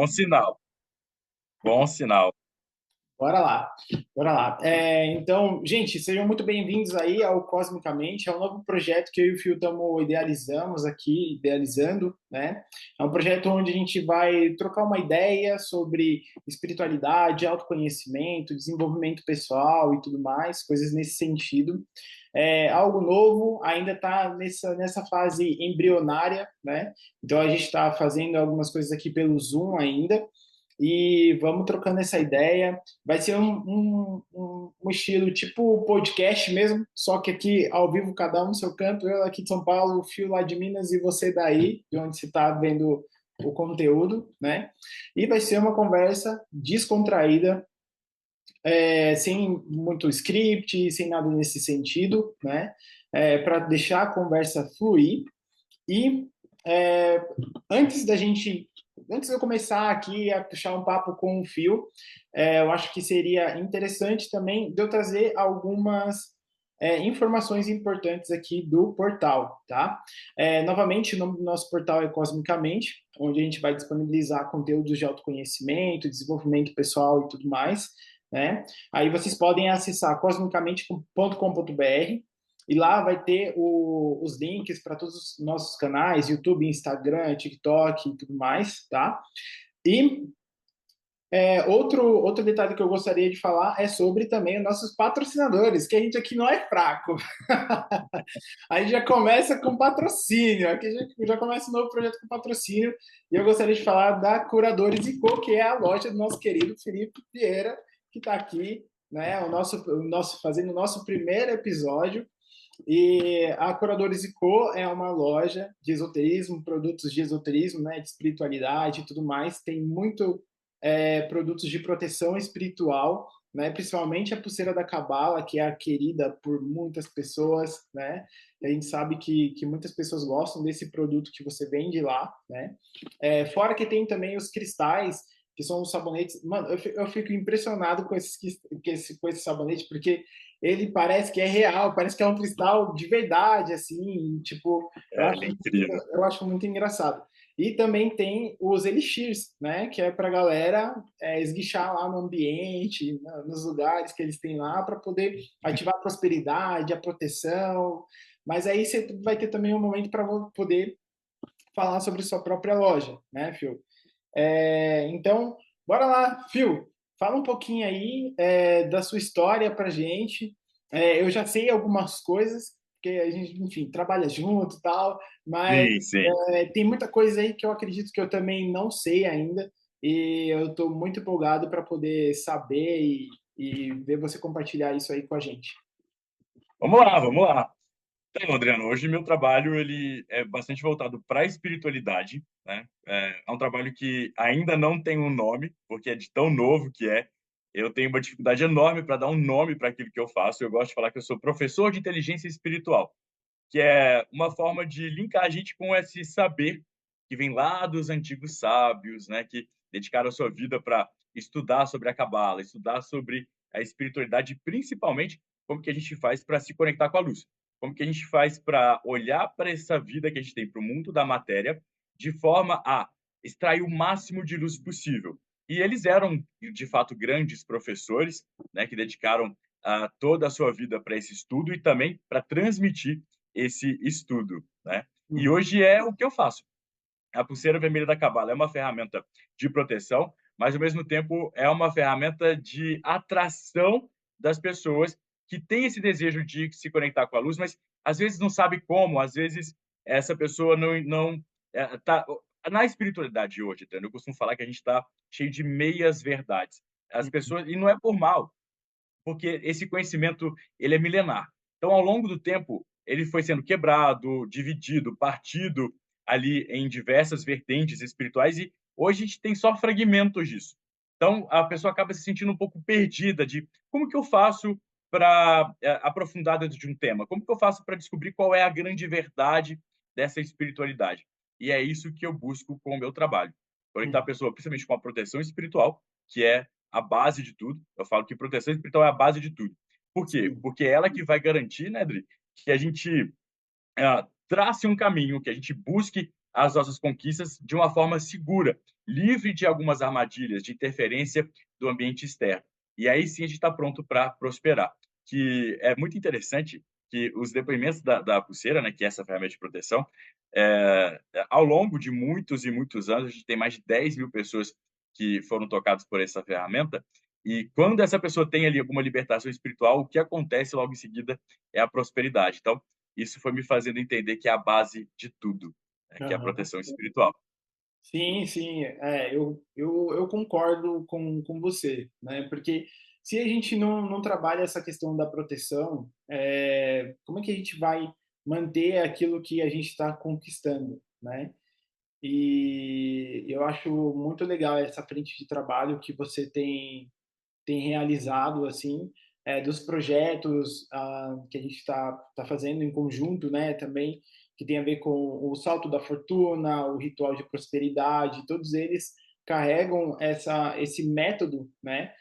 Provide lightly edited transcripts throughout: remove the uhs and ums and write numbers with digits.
Bom sinal, bom sinal. Bora lá, bora lá. Então, gente, sejam muito bem-vindos aí ao Cosmicamente. É um novo projeto que eu e o Fio estamos idealizando, né? É um projeto onde a gente vai trocar uma ideia sobre espiritualidade, autoconhecimento, desenvolvimento pessoal e tudo mais, coisas nesse sentido. É algo novo, ainda está nessa fase embrionária, né? Então, a gente está fazendo algumas coisas aqui pelo Zoom ainda. E vamos trocando essa ideia. Vai ser um estilo tipo podcast mesmo, só que aqui ao vivo, cada um no seu canto. Eu aqui de São Paulo, o Fio lá de Minas e você daí, de onde você está vendo o conteúdo, né? E vai ser uma conversa descontraída, sem muito script, sem nada nesse sentido, né? Para deixar a conversa fluir. E é, antes da gente, antes de eu começar aqui a puxar um papo com o Fio, eu acho que seria interessante também de eu trazer algumas informações importantes aqui do portal, tá? Novamente, o nome do nosso portal é Cosmicamente, onde a gente vai disponibilizar conteúdos de autoconhecimento, desenvolvimento pessoal e tudo mais, né? Aí vocês podem acessar cosmicamente.com.br e lá vai ter os links para todos os nossos canais, YouTube, Instagram, TikTok e tudo mais, tá? E outro detalhe que eu gostaria de falar é sobre também os nossos patrocinadores, que a gente aqui não é fraco. A gente já começa com patrocínio, aqui já começa um novo projeto com patrocínio, e eu gostaria de falar da Curadores e Co, que é a loja do nosso querido Felipe Vieira, que está aqui, né, fazendo o nosso primeiro episódio. E a Curadores e Co é uma loja de esoterismo, produtos de esoterismo, né, de espiritualidade e tudo mais. Tem muito produtos de proteção espiritual, né, principalmente a pulseira da Cabala, que é a querida por muitas pessoas, né? E a gente sabe que muitas pessoas gostam desse produto que você vende lá, né? Fora que tem também os cristais, que são os sabonetes. Mano, eu fico impressionado com esse sabonete, porque ele parece que é real, parece que é um cristal de verdade, assim, tipo, É incrível. eu acho muito engraçado. E também tem os elixirs, né, que é para a galera esguichar lá no ambiente, nos lugares que eles têm lá, para poder ativar a prosperidade, a proteção. Mas aí você vai ter também um momento para poder falar sobre sua própria loja, né, Phil? Então, bora lá, Phil, fala um pouquinho aí da sua história pra gente. Eu já sei algumas coisas, porque a gente, enfim, trabalha junto e tal, mas Sim, sim. tem muita coisa aí que eu acredito que eu também não sei ainda, e eu estou muito empolgado para poder saber e ver você compartilhar isso aí com a gente. Vamos lá, vamos lá. Então, Adriano, hoje meu trabalho ele é bastante voltado para a espiritualidade, né? É um trabalho que ainda não tem um nome, porque é de tão novo que é. Eu tenho uma dificuldade enorme para dar um nome para aquilo que eu faço. Eu gosto de falar que eu sou professor de inteligência espiritual, que é uma forma de linkar a gente com esse saber que vem lá dos antigos sábios, né, que dedicaram a sua vida para estudar sobre a Cabala, estudar sobre a espiritualidade, principalmente como que a gente faz para se conectar com a luz, como que a gente faz para olhar para essa vida que a gente tem, para o mundo da matéria, de forma a extrair o máximo de luz possível. E eles eram, de fato, grandes professores, né, que dedicaram toda a sua vida para esse estudo e também para transmitir esse estudo, né? E Uhum. hoje é o que eu faço. A pulseira vermelha da Cabala é uma ferramenta de proteção, mas ao mesmo tempo é uma ferramenta de atração das pessoas que têm esse desejo de se conectar com a luz, mas às vezes não sabe como, às vezes essa pessoa não tá na espiritualidade de hoje, entendeu? Eu costumo falar que a gente está cheio de meias verdades. As pessoas e não é por mal, porque esse conhecimento ele é milenar. Então, ao longo do tempo, ele foi sendo quebrado, dividido, partido ali em diversas vertentes espirituais e hoje a gente tem só fragmentos disso. Então, a pessoa acaba se sentindo um pouco perdida de como que eu faço para aprofundar dentro de um tema? Como que eu faço para descobrir qual é a grande verdade dessa espiritualidade? E é isso que eu busco com o meu trabalho. Conectar a Uhum. pessoa, principalmente com a proteção espiritual, que é a base de tudo. Eu falo que proteção espiritual é a base de tudo. Por quê? Sim. Porque é ela que vai garantir, né, Dri, que a gente trace um caminho, que a gente busque as nossas conquistas de uma forma segura, livre de algumas armadilhas, de interferência do ambiente externo. E aí sim a gente está pronto para prosperar. Que é muito interessante que os depoimentos da Pulseira, né, que é essa ferramenta de proteção, ao longo de muitos e muitos anos, a gente tem mais de 10 mil pessoas que foram tocadas por essa ferramenta, e quando essa pessoa tem ali alguma libertação espiritual, o que acontece logo em seguida é a prosperidade. Então, isso foi me fazendo entender que é a base de tudo, né, que é a Aham. proteção espiritual. Sim, sim, eu concordo com você, né? Porque se a gente não trabalha essa questão da proteção, como é que a gente vai manter aquilo que a gente está conquistando, né? E eu acho muito legal essa frente de trabalho que você tem realizado, assim, dos projetos que a gente tá fazendo em conjunto, né, também, que tem a ver com o Salto da Fortuna, o Ritual de Prosperidade, todos eles carregam esse método, né,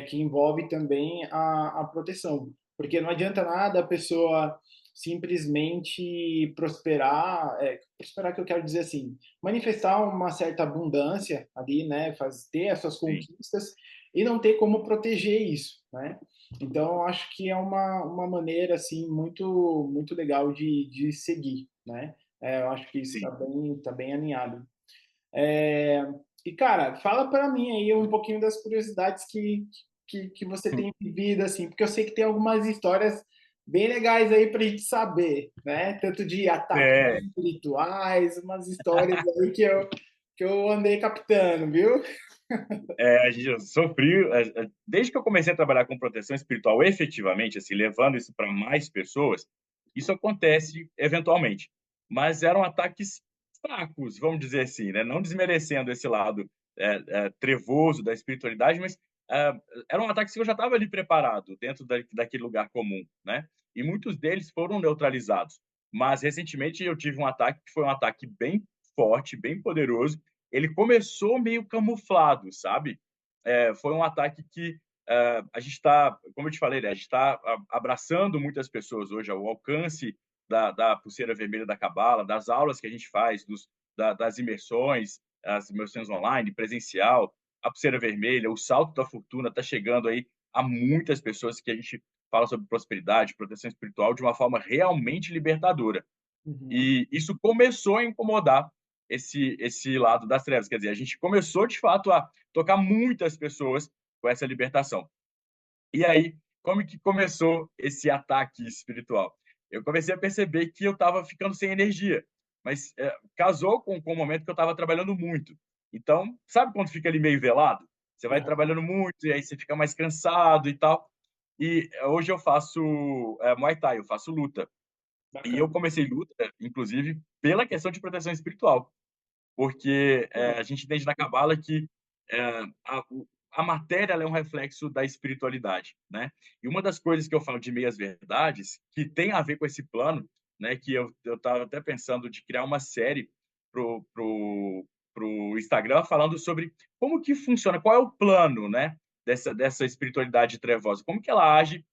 que envolve também a proteção. Porque não adianta nada a pessoa simplesmente prosperar que eu quero dizer assim, manifestar uma certa abundância ali, né, ter as suas Sim, conquistas, e não ter como proteger isso, né? Então, eu acho que é uma maneira, assim, muito legal de seguir, né? Eu acho que isso sim. tá bem alinhado. É, e, cara, fala para mim aí um pouquinho das curiosidades que você tem vivido, assim, porque eu sei que tem algumas histórias bem legais aí para a gente saber, né? Tanto de ataques É, espirituais, umas histórias aí que eu andei captando, viu? a gente sofri, desde que eu comecei a trabalhar com proteção espiritual efetivamente, assim, levando isso para mais pessoas, isso acontece eventualmente. Mas eram ataques fracos, vamos dizer assim, né? Não desmerecendo esse lado trevoso da espiritualidade, mas é, eram ataques que eu já estava ali preparado dentro daquele lugar comum, né? E muitos deles foram neutralizados. Mas recentemente eu tive um ataque que foi um ataque bem forte, bem poderoso. Ele começou meio camuflado, sabe? Foi um ataque que a gente está, como eu te falei, né, a gente está abraçando muitas pessoas hoje ao alcance da pulseira vermelha da Cabala, das aulas que a gente faz, das imersões, as imersões online, presencial, a pulseira vermelha, o salto da fortuna está chegando aí a muitas pessoas que a gente fala sobre prosperidade, proteção espiritual de uma forma realmente libertadora. Uhum. E isso começou a incomodar esse lado das trevas. Quer dizer, a gente começou, de fato, a tocar muitas pessoas com essa libertação. E aí, como que começou esse ataque espiritual? Eu comecei a perceber que eu estava ficando sem energia, mas casou com o momento que eu estava trabalhando muito. Então, sabe quando fica ali meio velado? Você vai Aham. trabalhando muito e aí você fica mais cansado e tal. E hoje eu faço Muay Thai, eu faço luta. E eu Bacana. comecei luta, inclusive, pela questão de proteção espiritual, porque Legal. a gente entende na Cabala que é, a matéria ela é um reflexo da espiritualidade, né? E uma das coisas que eu falo de meias verdades, que tem a ver com esse plano, né? Que eu estava até pensando de criar uma série pro Instagram falando sobre como que funciona, qual é o plano, né? Dessa espiritualidade trevosa, como que ela age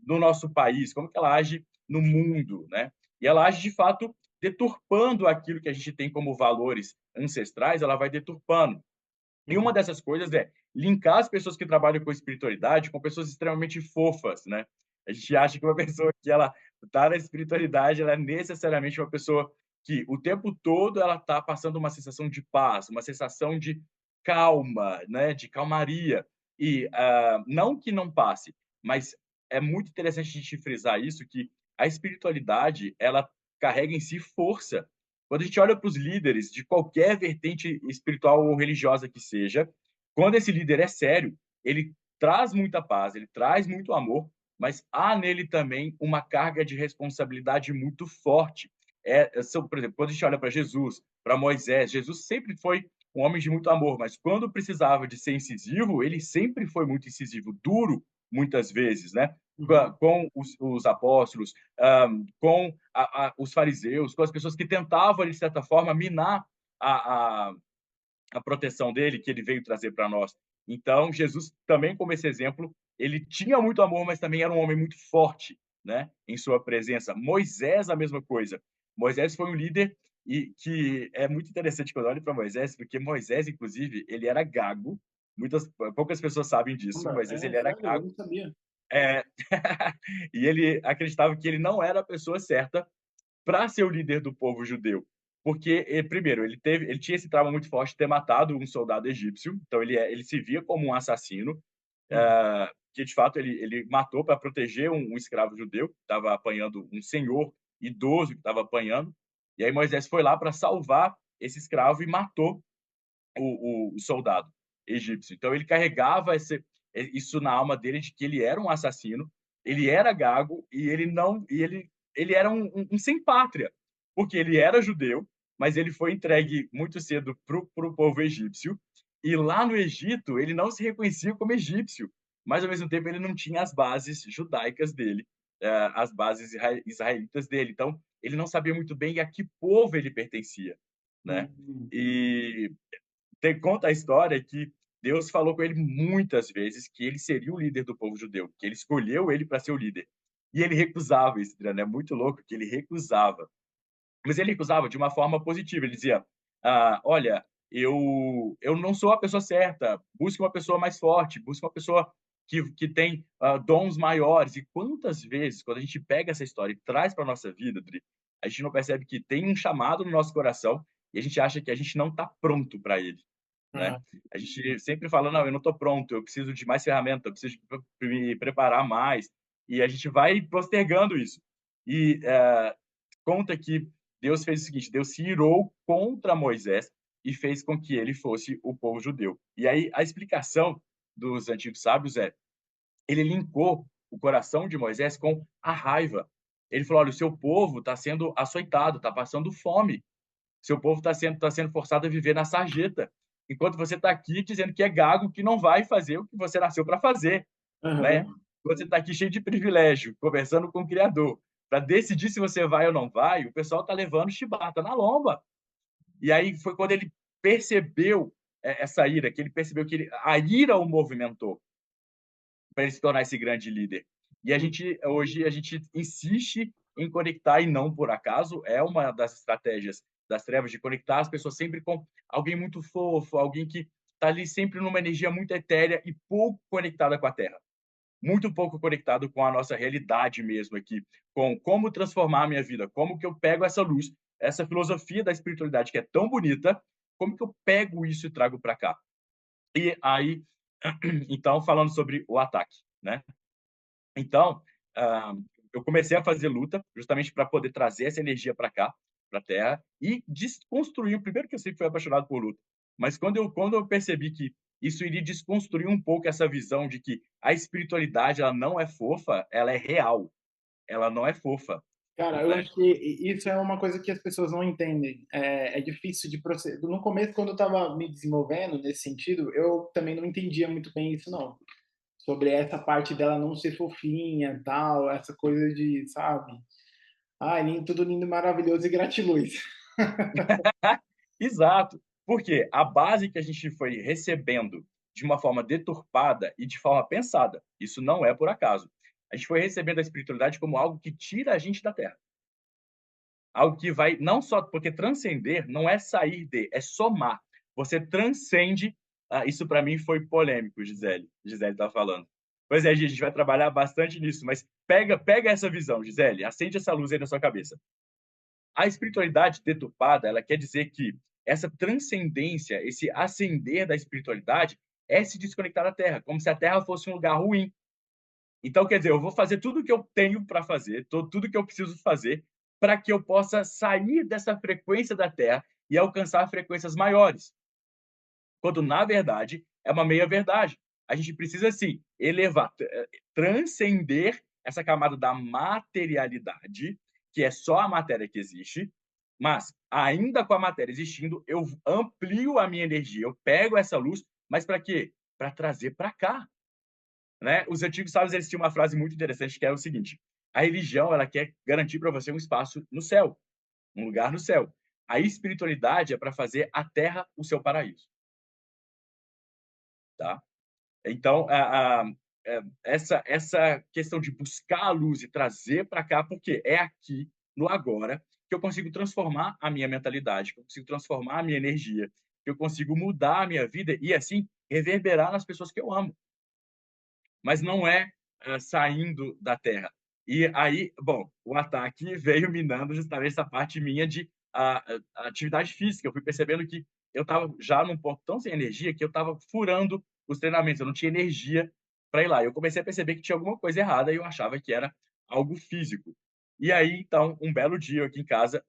no nosso país, como que ela age no mundo, né? E ela age de fato deturpando aquilo que a gente tem como valores ancestrais, ela vai deturpando. E uma Uhum. dessas coisas é linkar as pessoas que trabalham com espiritualidade com pessoas extremamente fofas, né? A gente acha que uma pessoa que ela está na espiritualidade, ela é necessariamente uma pessoa que o tempo todo ela está passando uma sensação de paz, uma sensação de calma, né? De calmaria. E não que não passe, mas é muito interessante a gente frisar isso, que a espiritualidade, ela carrega em si força. Quando a gente olha para os líderes de qualquer vertente espiritual ou religiosa que seja, quando esse líder é sério, ele traz muita paz, ele traz muito amor, mas há nele também uma carga de responsabilidade muito forte. Por exemplo, quando a gente olha para Jesus, para Moisés, Jesus sempre foi um homem de muito amor, mas quando precisava de ser incisivo, ele sempre foi muito incisivo, duro muitas vezes, né? Uhum. Com os apóstolos, com os fariseus, com as pessoas que tentavam, de certa forma, minar a, a, a proteção dele, que ele veio trazer para nós. Então, Jesus também, como esse exemplo, ele tinha muito amor, mas também era um homem muito forte, né, em sua presença. Moisés, a mesma coisa. Moisés foi um líder e que é muito interessante quando eu olho para Moisés, porque Moisés, inclusive, ele era gago. Poucas pessoas sabem disso. Caramba, Moisés, ele era sério, eu gago. não sabia. É, e ele acreditava que ele não era a pessoa certa para ser o líder do povo judeu. Porque, primeiro, ele tinha esse trauma muito forte de ter matado um soldado egípcio, então ele se via como um assassino, Uhum. que de fato ele matou para proteger um escravo judeu que estava apanhando um senhor idoso que estava apanhando. E aí Moisés foi lá para salvar esse escravo e matou o soldado egípcio. Então ele carregava isso na alma dele de que ele era um assassino, ele era gago e ele era um sem pátria, porque ele era judeu, mas ele foi entregue muito cedo para o povo egípcio, e lá no Egito ele não se reconhecia como egípcio, mas ao mesmo tempo ele não tinha as bases judaicas dele, as bases israelitas dele. Então ele não sabia muito bem a que povo ele pertencia, né? Uhum. E conta a história que Deus falou com ele muitas vezes que ele seria o líder do povo judeu, que ele escolheu ele para ser o líder. E ele recusava isso, Adriano, é muito louco que ele recusava. Mas ele recusava de uma forma positiva. Ele dizia: olha, eu não sou a pessoa certa, busque uma pessoa mais forte, busque uma pessoa que tem dons maiores. E quantas vezes, quando a gente pega essa história e traz para a nossa vida, Adri, a gente não percebe que tem um chamado no nosso coração e a gente acha que a gente não está pronto para ele, né? Aham. A gente sempre fala: não, eu não estou pronto, eu preciso de mais ferramenta, eu preciso me preparar mais. E a gente vai postergando isso. E conta que Deus fez o seguinte: Deus se irou contra Moisés e fez com que ele fosse o povo judeu. E aí a explicação dos antigos sábios é: ele linkou o coração de Moisés com a raiva. Ele falou: olha, o seu povo está sendo açoitado, está passando fome. Seu povo está sendo forçado a viver na sarjeta. Enquanto você está aqui dizendo que é gago, que não vai fazer o que você nasceu para fazer, né? Aham. Você está aqui cheio de privilégio, conversando com o Criador. Para decidir se você vai ou não vai, o pessoal está levando chibata na lomba. E aí foi quando ele percebeu essa ira, que ele percebeu que a ira o movimentou para ele se tornar esse grande líder. E hoje a gente insiste em conectar e não por acaso é uma das estratégias das trevas de conectar as pessoas sempre com alguém muito fofo, alguém que está ali sempre numa energia muito etérea e pouco conectada com a Terra, muito pouco conectado com a nossa realidade mesmo aqui, com como transformar a minha vida, como que eu pego essa luz, essa filosofia da espiritualidade que é tão bonita, como que eu pego isso e trago para cá. E aí, então, falando sobre o ataque, né? Então, ah, eu comecei a fazer luta justamente para poder trazer essa energia para cá, para a Terra, e desconstruir. Primeiro que eu sempre fui apaixonado por luta, mas quando eu percebi que isso iria desconstruir um pouco essa visão de que a espiritualidade ela não é fofa, ela é real, ela não é fofa, Cara, eu né? acho que isso é uma coisa que as pessoas não entendem. É difícil de proceder. No começo, quando eu estava me desenvolvendo nesse sentido, eu também não entendia muito bem isso, não. Sobre essa parte dela não ser fofinha, tal, essa coisa de, sabe? Ah, lindo, tudo lindo, maravilhoso e gratiluz. Exato, porque a base que a gente foi recebendo de uma forma deturpada e de forma pensada, isso não é por acaso. A gente foi recebendo a espiritualidade como algo que tira a gente da Terra. Algo que vai, não só, porque transcender não é sair de, é somar. Você transcende, isso para mim foi polêmico, Gisele. Gisele está falando. Pois é, a gente vai trabalhar bastante nisso, mas pega essa visão, Gisele, acende essa luz aí na sua cabeça. A espiritualidade deturpada, ela quer dizer que essa transcendência, esse ascender da espiritualidade é se desconectar da Terra, como se a Terra fosse um lugar ruim. Então, quer dizer, eu vou fazer tudo o que eu tenho para fazer, tudo que eu preciso fazer, para que eu possa sair dessa frequência da Terra e alcançar frequências maiores. Quando, na verdade, é uma meia-verdade. A gente precisa, sim, elevar, transcender essa camada da materialidade, que é só a matéria que existe, mas, ainda com a matéria existindo, eu amplio a minha energia, eu pego essa luz, mas para quê? Para trazer para cá, né? Os antigos sábios eles tinham uma frase muito interessante que é o seguinte: a religião ela quer garantir para você um espaço no céu, um lugar no céu. A espiritualidade é para fazer a terra o seu paraíso, tá? Então, essa questão de buscar a luz e trazer para cá, porque é aqui, no agora, que eu consigo transformar a minha mentalidade, que eu consigo transformar a minha energia, que eu consigo mudar a minha vida e, assim, reverberar nas pessoas que eu amo. Mas não é, saindo da Terra. E aí, bom, o ataque veio minando justamente essa parte minha de atividade física. Eu fui percebendo que eu estava já num ponto tão sem energia que eu estava furando os treinamentos, eu não tinha energia para ir lá. Eu comecei a perceber que tinha alguma coisa errada e eu achava que era algo físico. E aí, então, um belo dia aqui em casa,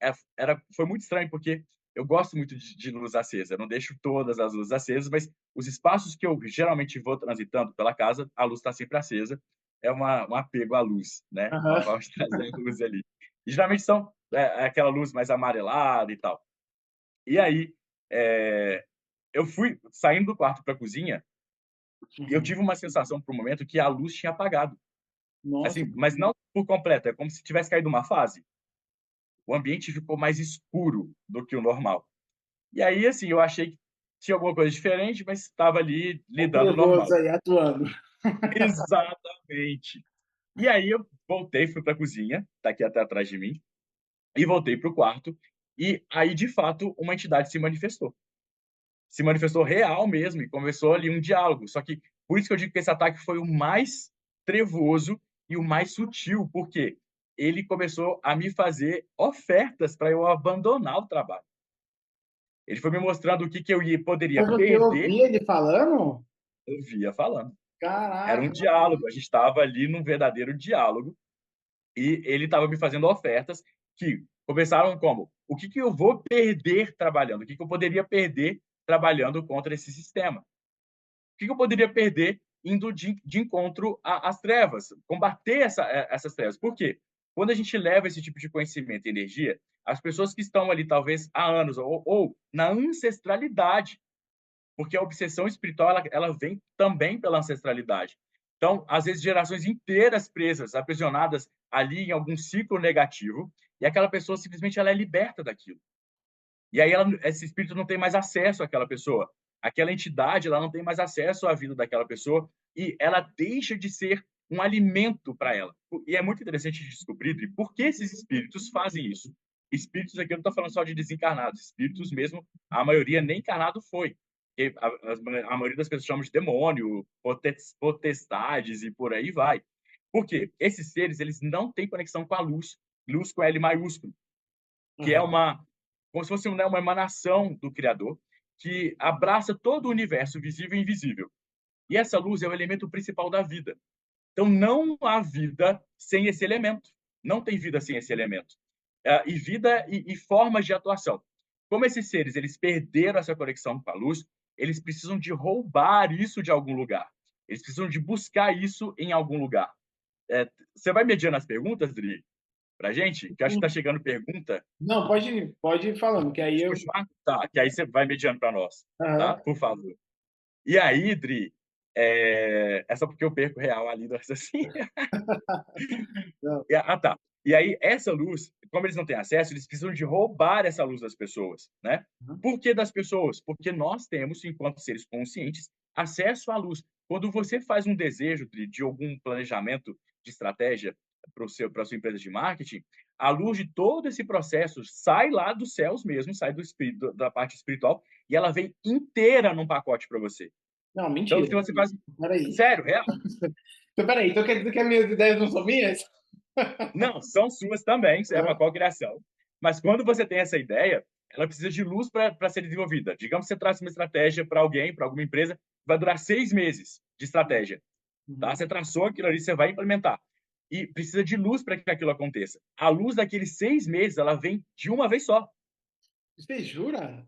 foi muito estranho, porque eu gosto muito de luz acesa, eu não deixo todas as luzes acesas, mas os espaços que eu geralmente vou transitando pela casa, a luz está sempre acesa. É um apego à luz, né? Uma Aham. forma de trazer a luz ali. E geralmente são aquela luz mais amarelada e tal. E aí, é, eu fui saindo do quarto para a cozinha e eu Uhum. tive uma sensação por um momento que a luz tinha apagado. Nossa. Assim, mas não por completo, é como se tivesse caído uma fase. O ambiente ficou mais escuro do que o normal. E aí, assim, eu achei que tinha alguma coisa diferente, mas estava ali O lidando trevoso normal. aí atuando. Exatamente. E aí eu voltei, fui para a cozinha, tá aqui até atrás de mim, e voltei para o quarto, e aí, de fato, uma entidade se manifestou. Se manifestou real mesmo e começou ali um diálogo. Só que, por isso que eu digo que esse ataque foi o mais trevoso e o mais sutil, porque ele começou a me fazer ofertas para eu abandonar o trabalho. Ele foi me mostrando o que que eu poderia Mas você perder, ouvia ele falando? eu via falando. Era um Caraca, não diálogo, a gente estava ali num verdadeiro diálogo. E ele estava me fazendo ofertas que começaram como: o que que eu vou perder trabalhando? O que que eu poderia perder trabalhando contra esse sistema? O que que eu poderia perder indo de encontro às trevas? Combater essas trevas. Por quê? Quando a gente leva esse tipo de conhecimento e energia, as pessoas que estão ali, talvez há anos, ou na ancestralidade, porque a obsessão espiritual ela vem também pela ancestralidade. Então, às vezes, gerações inteiras presas, aprisionadas ali em algum ciclo negativo, e aquela pessoa simplesmente ela é liberta daquilo. E aí esse espírito não tem mais acesso àquela pessoa. Aquela entidade ela não tem mais acesso à vida daquela pessoa e ela deixa de ser um alimento para ela. E é muito interessante descobrir por que esses espíritos fazem isso. Espíritos aqui eu não estou falando só de desencarnados, espíritos mesmo, a maioria nem encarnado foi. A maioria das pessoas chamam de demônio, potestades e por aí vai. Por quê? Esses seres eles não têm conexão com a luz, luz com L maiúsculo, que é Aham. como se fosse, né, uma emanação do Criador que abraça todo o universo visível e invisível. E essa luz é o elemento principal da vida. Então não há vida sem esse elemento. Não tem vida sem esse elemento. E vida e formas de atuação. Como esses seres eles perderam essa conexão com a luz, eles precisam de roubar isso de algum lugar. Eles precisam de buscar isso em algum lugar. Você vai mediando as perguntas, Dri, para gente? Que eu acho que está chegando pergunta. Não, pode ir falando, que aí Pode eu. continuar? Tá, que aí você vai mediando para nós, tá? Aham. Por favor. E aí, Dri, é só porque eu perco real ali do raciocínio. Não. Tá. E aí, essa luz, como eles não têm acesso, eles precisam de roubar essa luz das pessoas, né? Aham. Por que das pessoas? Porque nós temos, enquanto seres conscientes, acesso à luz. Quando você faz um desejo de algum planejamento de estratégia para a sua empresa de marketing, a luz de todo esse processo sai lá dos céus mesmo, sai do espírito, da parte espiritual, e ela vem inteira num pacote para você. Não, Então, mentira. se você faz. Peraí. Sério, real. Então, peraí, então quer dizer que as minhas ideias não são minhas? Não, são suas também, isso é uma Aham. cocriação. Mas quando você tem essa ideia, ela precisa de luz para ser desenvolvida. Digamos que você traz uma estratégia para alguém, para alguma empresa, vai durar 6 meses de estratégia. Tá? Uhum. Você traçou aquilo ali, você vai implementar. E precisa de luz para que aquilo aconteça. A luz daqueles 6 meses, ela vem de uma vez só. Você jura?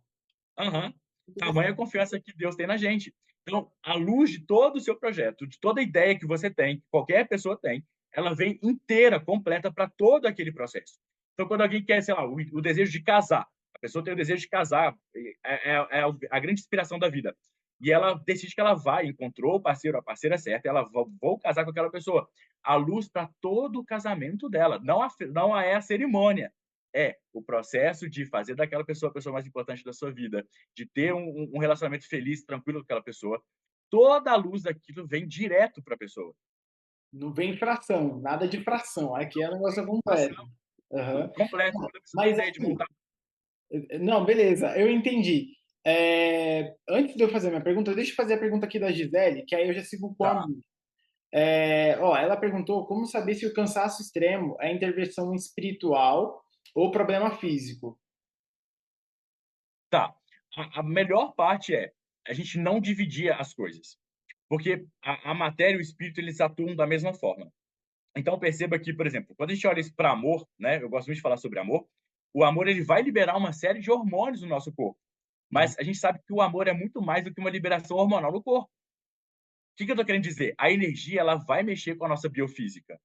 Uhum. Tamanha confiança que Deus tem na gente. Então, a luz de todo o seu projeto, de toda ideia que você tem, que qualquer pessoa tem, ela vem inteira, completa para todo aquele processo. Então, quando alguém quer, sei lá, o desejo de casar, a pessoa tem o desejo de casar, é a grande inspiração da vida. E ela decide que ela vai, encontrou o parceiro, a parceira certa, ela vou casar com aquela pessoa. A luz para todo o casamento dela, não é a cerimônia, é o processo de fazer daquela pessoa a pessoa mais importante da sua vida, de ter um relacionamento feliz, tranquilo com aquela pessoa. Toda a luz daquilo vem direto para a pessoa. Não vem fração, nada de fração. Aqui é um negócio completo. Aham. Completo. Quando você tem Mas ideia de assim, montar. não, beleza, eu entendi. Antes de eu fazer a minha pergunta, deixa eu fazer a pergunta aqui da Gisele, que aí eu já sigo com a Tá, minha. Ela perguntou como saber se o cansaço extremo é intervenção espiritual ou problema físico. tá. A melhor parte é a gente não dividir as coisas. Porque a matéria e o espírito, eles atuam da mesma forma. Então, perceba que, por exemplo, quando a gente olha isso para amor, né? Eu gosto muito de falar sobre amor. O amor, ele vai liberar uma série de hormônios no nosso corpo. Mas a gente sabe que o amor é muito mais do que uma liberação hormonal no corpo. O que eu estou querendo dizer? A energia, ela vai mexer com a nossa biofísica.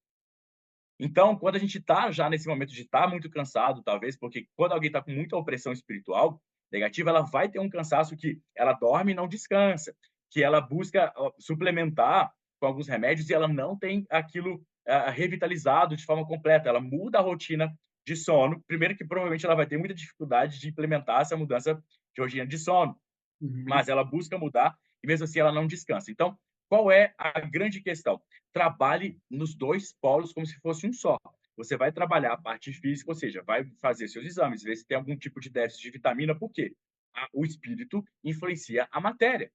Então, quando a gente está já nesse momento de estar muito cansado, talvez, porque quando alguém está com muita opressão espiritual negativa, ela vai ter um cansaço que ela dorme e não descansa, que ela busca suplementar com alguns remédios e ela não tem aquilo revitalizado de forma completa. Ela muda a rotina de sono. Primeiro que provavelmente ela vai ter muita dificuldade de implementar essa mudança de rotina de sono, Uhum, mas ela busca mudar e mesmo assim ela não descansa. Então, qual é a grande questão? Trabalhe nos dois polos como se fosse um só. Você vai trabalhar a parte física, ou seja, vai fazer seus exames, ver se tem algum tipo de déficit de vitamina, por quê? O espírito influencia a matéria.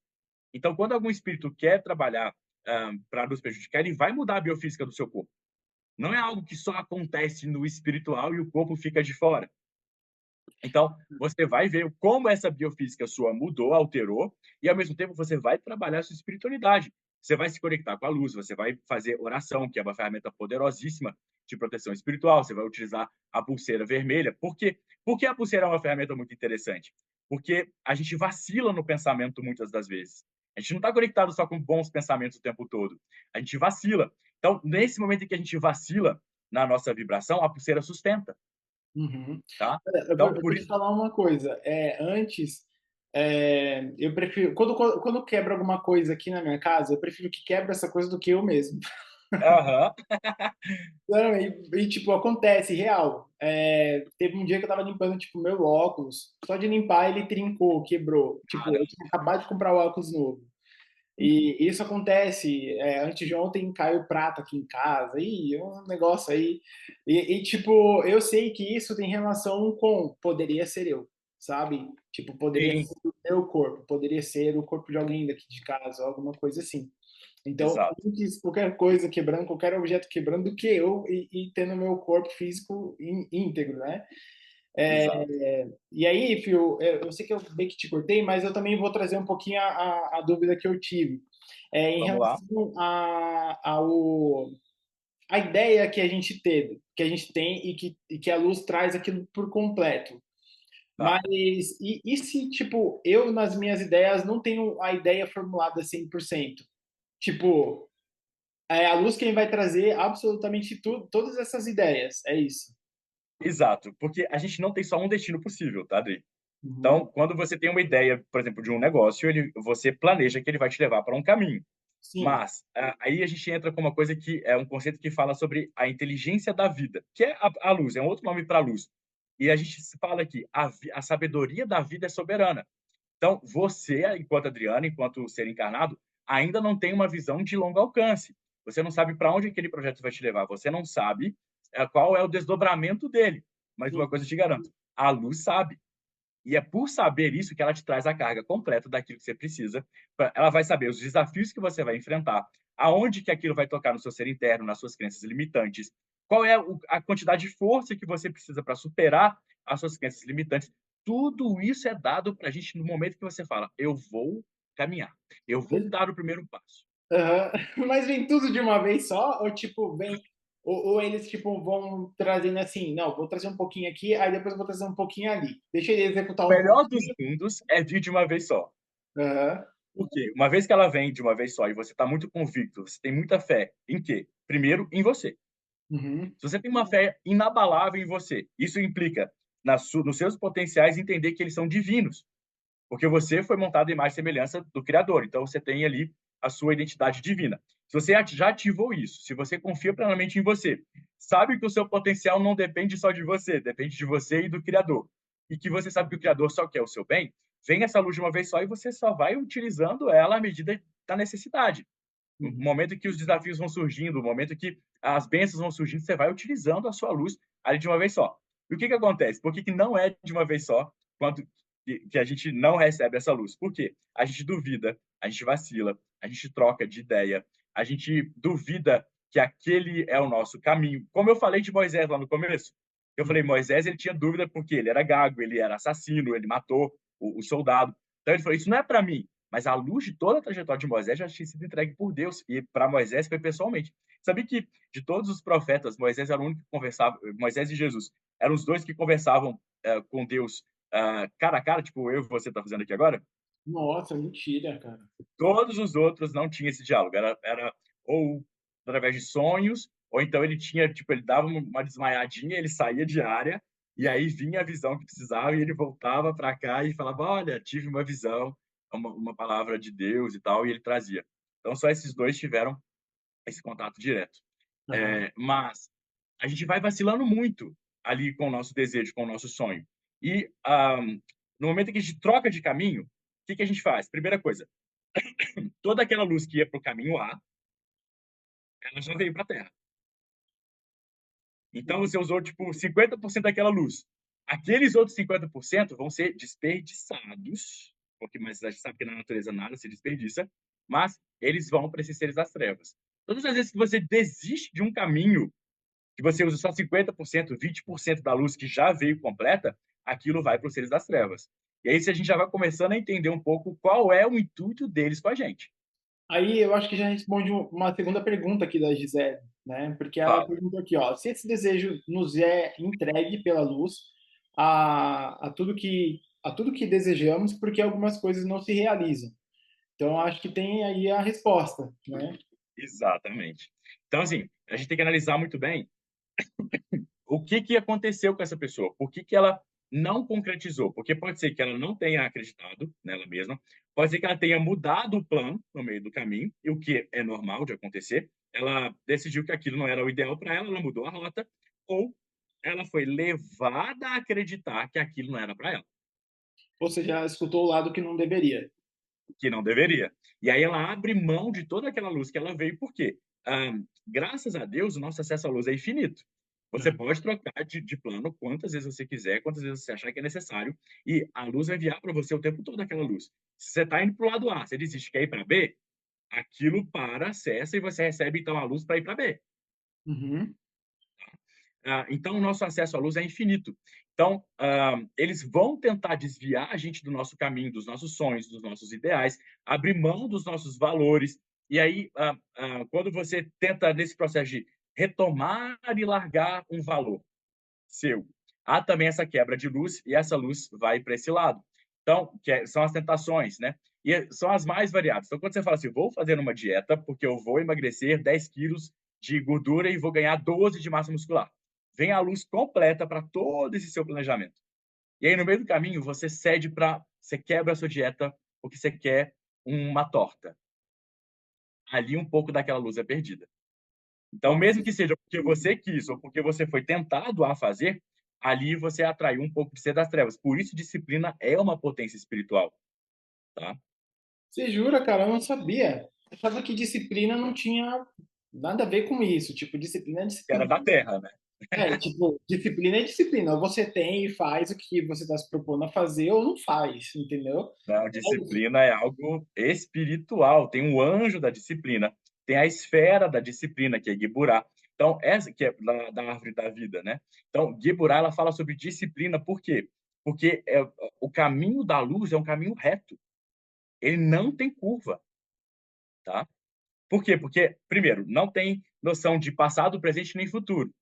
Então, quando algum espírito quer trabalhar para nos prejudicar, ele vai mudar a biofísica do seu corpo. Não é algo que só acontece no espiritual e o corpo fica de fora. Então, você vai ver como essa biofísica sua mudou, alterou, e ao mesmo tempo você vai trabalhar a sua espiritualidade. Você vai se conectar com a luz, você vai fazer oração, que é uma ferramenta poderosíssima de proteção espiritual, você vai utilizar a pulseira vermelha. Por quê? Porque a pulseira é uma ferramenta muito interessante. Porque a gente vacila no pensamento muitas das vezes. A gente não está conectado só com bons pensamentos o tempo todo. A gente vacila. Então, nesse momento em que a gente vacila na nossa vibração, a pulseira sustenta, uhum. tá? Olha, Então, eu por vou te isso. falar uma coisa. Antes, eu prefiro. Quando quebra alguma coisa aqui na minha casa, eu prefiro que quebre essa coisa do que eu mesmo. Aham. Não, tipo, acontece, real. Teve um dia que eu tava limpando, tipo, meu óculos. Só de limpar, ele trincou, quebrou. Tipo, eu Caramba. tinha acabado de comprar o óculos novo. E isso acontece. Antes de ontem caiu prato aqui em casa. Ih, é um negócio aí. Tipo, eu sei que isso tem relação com poderia ser eu, sabe? Tipo, poderia Sim, ser o meu corpo, poderia ser o corpo de alguém daqui de casa, alguma coisa assim. Então, exato, antes qualquer coisa quebrando, qualquer objeto quebrando, do que eu e tendo meu corpo físico íntegro, né? exato. E aí, Fio, eu sei que eu bem que te cortei, mas eu também vou trazer um pouquinho a dúvida que eu tive. Em Vamos lá. relação a ideia que a gente teve, que a gente tem e que a luz traz aquilo por completo. Tá. Mas e se, tipo, eu nas minhas ideias não tenho a ideia formulada 100%? Tipo, é a luz quem vai trazer absolutamente tudo, todas essas ideias, é isso. Exato, porque a gente não tem só um destino possível, tá, Adri? Uhum. Então, quando você tem uma ideia, por exemplo, de um negócio, você planeja que ele vai te levar para um caminho. Sim. Mas aí a gente entra com uma coisa que é um conceito que fala sobre a inteligência da vida, que é a luz, é um outro nome para a luz. E a gente fala que a sabedoria da vida é soberana. Então, você, enquanto Adriano, enquanto ser encarnado, ainda não tem uma visão de longo alcance. Você não sabe para onde aquele projeto vai te levar. Você não sabe qual é o desdobramento dele. Mas uma coisa eu te garanto: a luz sabe. E é por saber isso que ela te traz a carga completa daquilo que você precisa. Ela vai saber os desafios que você vai enfrentar, aonde que aquilo vai tocar no seu ser interno, nas suas crenças limitantes, qual é a quantidade de força que você precisa para superar as suas crenças limitantes. Tudo isso é dado para a gente no momento que você fala, eu vou caminhar, eu vou dar o primeiro passo. Aham. Mas vem tudo de uma vez só? Ou tipo, ou eles tipo vão trazendo assim, não, vou trazer um pouquinho aqui, aí depois eu vou trazer um pouquinho ali. Deixa ele executar O um melhor dos pouquinho. mundos é vir de uma vez só. Aham. Porque uma vez que ela vem de uma vez só e você está muito convicto, você tem muita fé em quê? Primeiro, em você. Uhum. Se você tem uma fé inabalável em você, isso implica nos seus potenciais entender que eles são divinos, porque você foi montado em imagem e semelhança do Criador. Então você tem ali a sua identidade divina. Se você já ativou isso, se você confia plenamente em você, sabe que o seu potencial não depende só de você, depende de você e do Criador. E que você sabe que o Criador só quer o seu bem, vem essa luz de uma vez só e você só vai utilizando ela à medida da necessidade. No Uhum. momento que os desafios vão surgindo, no momento que as bênçãos vão surgindo, você vai utilizando a sua luz ali de uma vez só. E o que que acontece? Por que que não é de uma vez só quando que a gente não recebe essa luz? Por quê? A gente duvida, a gente vacila, a gente troca de ideia, a gente duvida que aquele é o nosso caminho. Como eu falei de Moisés lá no começo, eu falei, Moisés ele tinha dúvida porque ele era gago, ele era assassino, ele matou o soldado. Então ele falou, isso não é para mim. Mas a luz de toda a trajetória de Moisés já tinha sido entregue por Deus, e para Moisés foi pessoalmente. Sabia que de todos os profetas, Moisés era o único que conversava, Moisés e Jesus eram os dois que conversavam com Deus cara a cara, tipo eu e você tá fazendo aqui agora? Nossa, mentira, cara. Todos os outros não tinham esse diálogo. Era ou através de sonhos, ou então ele tinha, tipo, ele dava uma desmaiadinha, ele saía de área, e aí vinha a visão que precisava, e ele voltava para cá e falava: Olha, tive uma visão, uma palavra de Deus e tal, e ele trazia. Então, só esses dois tiveram esse contato direto. Aham. Mas a gente vai vacilando muito ali com o nosso desejo, com o nosso sonho. E no momento que a gente troca de caminho, o que, que a gente faz? Primeira coisa, toda aquela luz que ia para o caminho A, ela já veio para a Terra. Então você usou tipo 50% daquela luz. Aqueles outros 50% vão ser desperdiçados, porque mas a gente sabe que na natureza nada se desperdiça, mas eles vão para esses seres das trevas. Todas as vezes que você desiste de um caminho, que você usa só 50%, 20% da luz que já veio completa, aquilo vai para os seres das trevas. E aí a gente já vai começando a entender um pouco qual é o intuito deles com a gente. Aí eu acho que já responde uma segunda pergunta aqui da Gisele, né? Porque ela Fala. perguntou aqui, ó, se esse desejo nos é entregue pela luz a tudo que desejamos, porque algumas coisas não se realizam. Então eu acho que tem aí a resposta, né? Exatamente. Então, assim, a gente tem que analisar muito bem o que que aconteceu com essa pessoa, por que que ela não concretizou, porque pode ser que ela não tenha acreditado nela mesma, pode ser que ela tenha mudado o plano no meio do caminho, e o que é normal de acontecer, ela decidiu que aquilo não era o ideal para ela, ela mudou a rota, ou ela foi levada a acreditar que aquilo não era para ela, Ou seja, ela escutou o lado que não deveria. que não deveria. E aí ela abre mão de toda aquela luz que ela veio, por quê? Graças a Deus, o nosso acesso à luz é infinito. Você pode trocar de plano quantas vezes você quiser, quantas vezes você achar que é necessário, e a luz vai enviar para você o tempo todo aquela luz. Se você está indo para o lado A, você desiste, quer ir para B, aquilo para, cessa e você recebe então a luz para ir para B. Uhum. Então, o nosso acesso à luz é infinito. Então, eles vão tentar desviar a gente do nosso caminho, dos nossos sonhos, dos nossos ideais, abrir mão dos nossos valores. E aí, quando você tenta, nesse processo de retomar e largar um valor seu, há também essa quebra de luz, e essa luz vai para esse lado. Então, são as tentações, né? E são as mais variadas. Então, quando você fala assim, vou fazer uma dieta porque eu vou emagrecer 10 quilos de gordura e vou ganhar 12 de massa muscular. Vem a luz completa para todo esse seu planejamento. E aí, no meio do caminho, você cede para. Você quebra a sua dieta porque você quer uma torta. Ali, um pouco daquela luz é perdida. Então, mesmo que seja porque você quis ou porque você foi tentado a fazer, ali você atraiu um pouco de ser das trevas. Por isso, disciplina é uma potência espiritual, tá? Você jura, cara? Eu não sabia. Eu achava que disciplina não tinha nada a ver com isso. Tipo, disciplina é Era disciplina. da terra, né? É, tipo, disciplina é disciplina. Ou você tem e faz o que você está se propondo a fazer, ou não faz, entendeu? Não, É isso. disciplina é algo espiritual. Tem um anjo da disciplina, tem a esfera da disciplina, que é Geburá. Então, essa que é da árvore da vida, né? Então, Geburá, ela fala sobre disciplina, por quê? Porque o caminho da luz é um caminho reto. Ele não tem curva, tá? Por quê? Porque, primeiro, não tem noção de passado, presente nem futuro.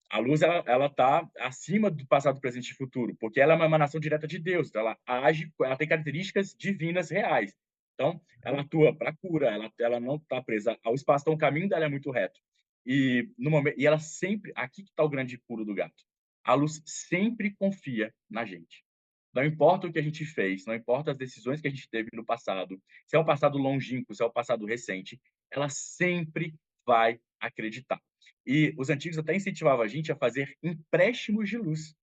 A luz ela está acima do passado, presente e futuro, porque ela é uma emanação direta de Deus. Então ela age, ela tem características divinas reais. Então, ela atua para cura, ela não está presa ao espaço, então o caminho dela é muito reto. E no momento, e ela sempre, aqui que está o grande pulo do gato. A luz sempre confia na gente. Não importa o que a gente fez, não importa as decisões que a gente teve no passado, se é o passado longínquo, se é o passado recente, ela sempre vai acreditar. E os antigos até incentivavam a gente a fazer empréstimos de luz.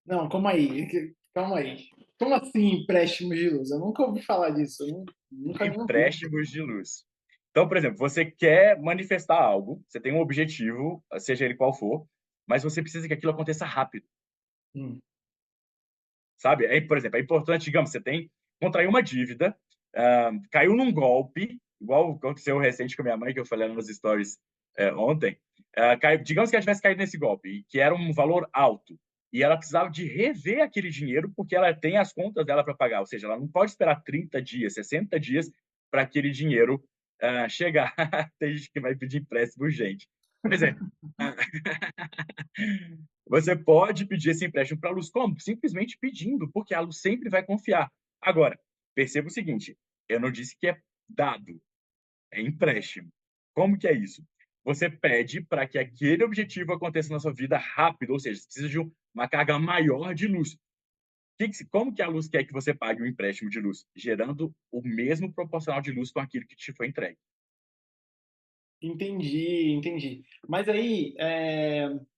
Não, calma aí. Calma aí. Como assim empréstimo de luz? Eu nunca ouvi falar disso. Nunca nem ouvi. Empréstimos de luz. Então, por exemplo, você quer manifestar algo, você tem um objetivo, seja ele qual for, mas você precisa que aquilo aconteça rápido, Hum. sabe? Por exemplo, é importante, digamos, você tem contrair uma dívida, caiu num golpe, igual aconteceu recente com a minha mãe, que eu falei nos stories ontem. Digamos que ela tivesse caído nesse golpe, que era um valor alto, e ela precisava de rever aquele dinheiro porque ela tem as contas dela para pagar, ou seja, ela não pode esperar 30 dias, 60 dias para aquele dinheiro chegar. Tem gente que vai pedir empréstimo urgente. Pois é, você pode pedir esse empréstimo para a Luz como? Simplesmente pedindo, porque a Luz sempre vai confiar. Agora, perceba o seguinte, eu não disse que é dado, é empréstimo. Como que é isso? Você pede para que aquele objetivo aconteça na sua vida rápido, ou seja, você precisa de uma carga maior de luz. Como que a luz quer que você pague um empréstimo de luz? Gerando o mesmo proporcional de luz com aquilo que te foi entregue. Entendi, entendi. Mas aí,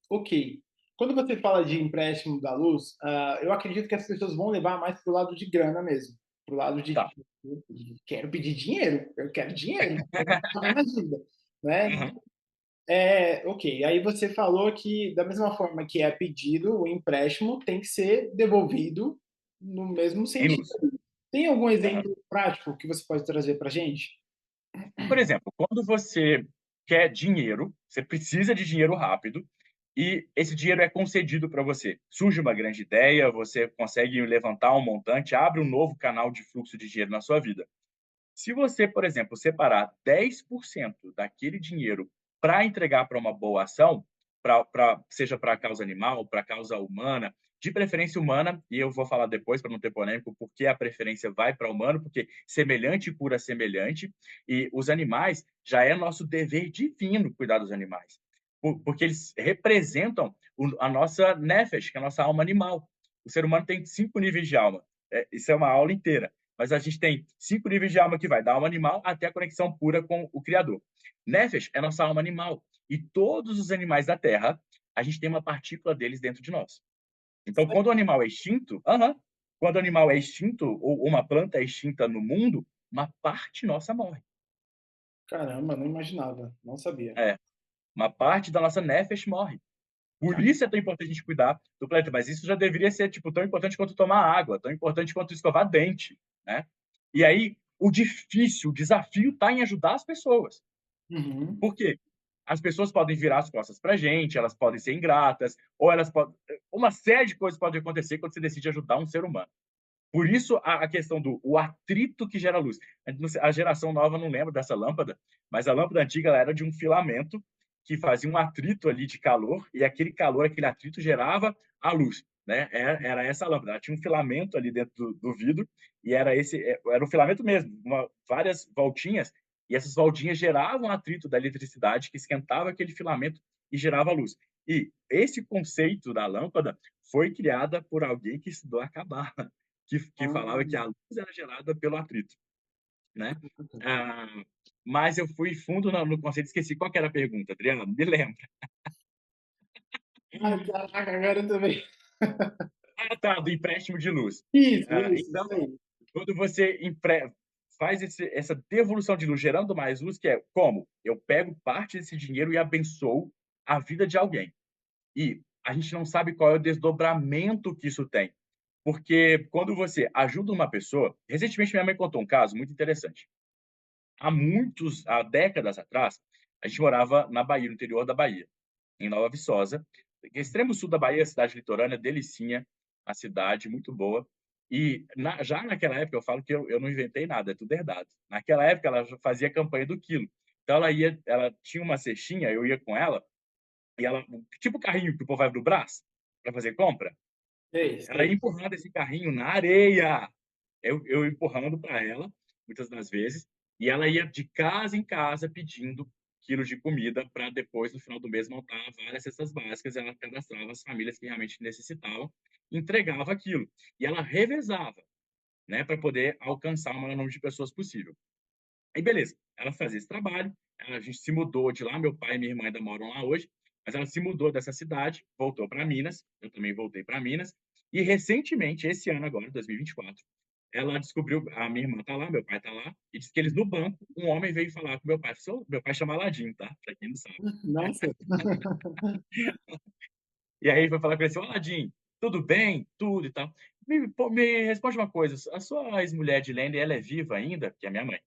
ok. Quando você fala de empréstimo da luz, eu acredito que as pessoas vão levar mais para o lado de grana mesmo, para o lado de Tá. tipo, quero pedir dinheiro, eu quero dinheiro, eu quero pagar minha dívida, né? Uhum. Ok. Aí você falou que da mesma forma que é pedido, o empréstimo tem que ser devolvido no mesmo Em sentido. luz. Tem algum Uhum. exemplo prático que você pode trazer para gente? Por exemplo, quando você quer dinheiro, você precisa de dinheiro rápido e esse dinheiro é concedido para você. Surge uma grande ideia, você consegue levantar um montante, abre um novo canal de fluxo de dinheiro na sua vida. Se você, por exemplo, separar 10% daquele dinheiro para entregar para uma boa ação, seja para a causa animal, para a causa humana, de preferência humana, e eu vou falar depois, para não ter polêmico, porque a preferência vai para humano, porque semelhante cura semelhante, e os animais já é nosso dever divino cuidar dos animais, porque eles representam a nossa nefesh, que é a nossa alma animal. O ser humano tem 5 níveis de alma. Isso é uma aula inteira. Mas a gente tem 5 níveis de alma que vai da alma animal até a conexão pura com o Criador. Nefesh é nossa alma animal. E todos os animais da Terra, a gente tem uma partícula deles dentro de nós. Então, quando o animal é extinto, quando o animal é extinto, ou uma planta é extinta no mundo, uma parte nossa morre. Caramba, não imaginava, não sabia. É, uma parte da nossa nefesh morre. Por isso é tão importante a gente cuidar do planeta, mas isso já deveria ser tipo tão importante quanto tomar água, tão importante quanto escovar dente, né? E aí o desafio está em ajudar as pessoas. Uhum. Por quê? As pessoas podem virar as costas para a gente, elas podem ser ingratas, ou elas podem, uma série de coisas pode acontecer quando você decide ajudar um ser humano. Por isso a questão do o atrito que gera luz. A geração nova não lembra dessa lâmpada, mas a lâmpada antiga ela era de um filamento que fazia um atrito ali de calor, e aquele calor, aquele atrito gerava a luz. Né? Era essa lâmpada. Ela tinha um filamento ali dentro do vidro, e era um filamento mesmo, várias voltinhas, e essas voltinhas geravam atrito da eletricidade que esquentava aquele filamento e gerava luz. E esse conceito da lâmpada foi criada por alguém que estudou a Cabala que falava que Ah, a luz era gerada pelo atrito, né? Ah, mas eu fui fundo no conceito, esqueci qual que era a pergunta, Adriano, me lembra. caraca, agora também. Ah, tá, do empréstimo de luz. Isso Então, aí. quando você faz essa devolução de luz, gerando mais luz, que é como? Eu pego parte desse dinheiro e abençoo a vida de alguém. E a gente não sabe qual é o desdobramento que isso tem. Porque quando você ajuda uma pessoa, recentemente minha mãe contou um caso muito interessante. Há décadas atrás, a gente morava na Bahia, no interior da Bahia, em Nova Viçosa, extremo sul da Bahia, cidade litorânea, delicinha, a cidade muito boa. E já naquela época, eu falo que eu não inventei nada, é tudo herdado. Naquela época, ela já fazia campanha do quilo. Então, ela tinha uma cestinha, eu ia com ela, e ela, tipo o carrinho que o povo vai do Brás para fazer compra, Sei, ela ia sei. empurrando esse carrinho na areia. Eu empurrando para ela, muitas das vezes, e ela ia de casa em casa pedindo quilos de comida para depois, no final do mês, montar várias cestas básicas. Ela cadastrava as famílias que realmente necessitavam, entregava aquilo. E ela revezava, né, para poder alcançar o maior número de pessoas possível. Aí, beleza, ela fazia esse trabalho, a gente se mudou de lá, meu pai e minha irmã ainda moram lá hoje, mas ela se mudou dessa cidade, voltou para Minas, eu também voltei para Minas, e recentemente, esse ano agora, 2024, ela descobriu, a minha irmã tá lá, meu pai tá lá, e disse que eles no banco, um homem veio falar com meu pai. Meu pai chama Aladim, tá? Pra quem não sabe. Nossa. E aí ele foi falar com ele assim: "Ô, Aladim, tudo bem? Tudo e tal. Me responde uma coisa, a sua ex-mulher Edilene, ela é viva ainda?" Que é a minha mãe.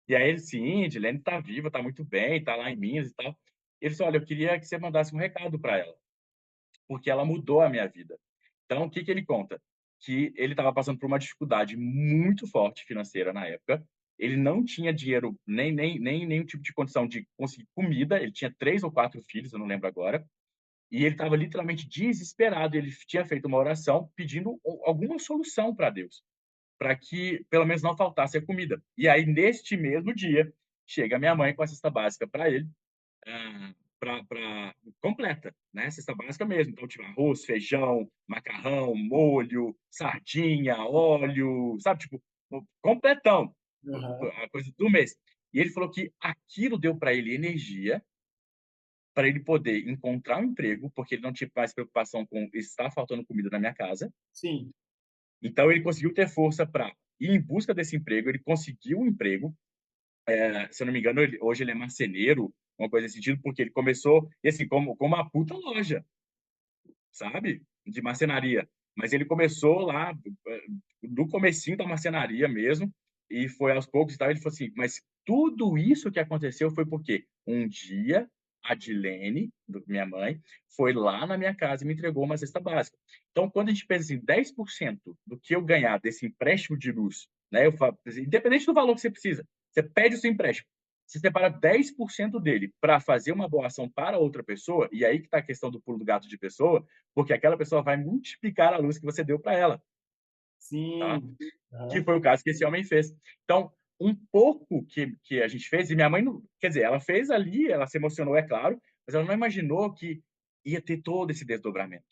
E aí ele: "Sim, Edilene tá viva, tá muito bem, tá lá em Minas e tal." Ele disse: "Olha, eu queria que você mandasse um recado para ela, porque ela mudou a minha vida." Então, o que que ele conta? Que ele estava passando por uma dificuldade muito forte financeira na época. Ele não tinha dinheiro, nem nenhum tipo de condição de conseguir comida. Ele tinha 3 ou 4 filhos, eu não lembro agora. E ele estava literalmente desesperado. Ele tinha feito uma oração pedindo alguma solução para Deus, para que pelo menos não faltasse a comida. E aí, neste mesmo dia, chega minha mãe com a cesta básica para ele, pra completa, né, cesta básica mesmo. Então, tipo, arroz, feijão, macarrão, molho, sardinha, óleo, sabe, tipo, completão, Aham. a coisa do mês. E ele falou que aquilo deu para ele energia, para ele poder encontrar um emprego, porque ele não tinha mais preocupação com estar faltando comida na minha casa. Sim. Então ele conseguiu ter força para ir em busca desse emprego, ele conseguiu um emprego, se eu não me engano, hoje ele é marceneiro, uma coisa nesse sentido, porque ele começou, e assim, como uma puta loja, sabe? De marcenaria. Mas ele começou lá, do comecinho da marcenaria mesmo, e foi aos poucos e tal. Ele falou assim, mas tudo isso que aconteceu foi porque um dia a Dilene, minha mãe, foi lá na minha casa e me entregou uma cesta básica. Então, quando a gente pensa assim, 10% do que eu ganhar desse empréstimo de luz, né, eu falo, assim, independente do valor que você precisa, você pede o seu empréstimo, você separa 10% dele para fazer uma boa ação para outra pessoa, e aí que está a questão do pulo do gato de pessoa, porque aquela pessoa vai multiplicar a luz que você deu para ela, tá? Sim. Que Aham. foi o caso que esse homem fez. Então, um pouco que a gente fez, e minha mãe, não, quer dizer, ela fez ali, ela se emocionou, é claro, mas ela não imaginou que ia ter todo esse desdobramento.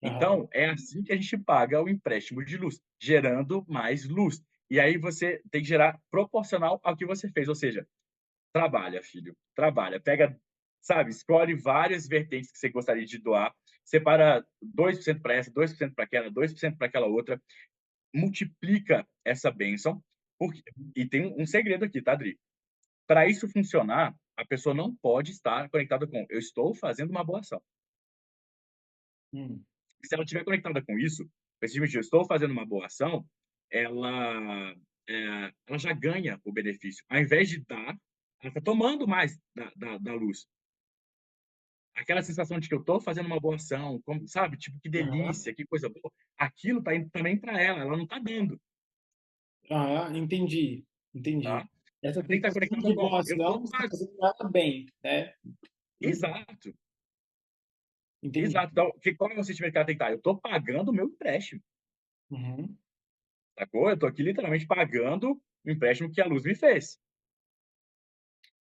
Aham. Então, é assim que a gente paga o empréstimo de luz, gerando mais luz. E aí você tem que gerar proporcional ao que você fez, ou seja, trabalha, filho, trabalha. Pega, sabe, escolhe várias vertentes que você gostaria de doar, separa 2% para essa, 2% para aquela, 2% para aquela outra, multiplica essa bênção. Porque... E tem um segredo aqui, tá, Adri? Para isso funcionar, a pessoa não pode estar conectada com eu estou fazendo uma boa ação. Hum. Se ela estiver conectada com isso, eu estou fazendo uma boa ação, ela, ela já ganha o benefício. Ao invés de dar, ela está tomando mais da luz. Aquela sensação de que eu estou fazendo uma boa ação, como, sabe? Tipo, que Aham. delícia, que coisa boa. Aquilo está indo também para ela não está dando, Aham. Entendi. Entendi. tá? Essa Você tem que estar sensação conectado de com, boa eu ação, estou você está pagando. fazendo ela bem, né? Hum. Exato, Entendi. exato. Então, qual é o sentimento que ela tem que estar? Eu estou pagando o meu empréstimo, Uhum. sacou? Eu estou aqui literalmente pagando o empréstimo que a luz me fez,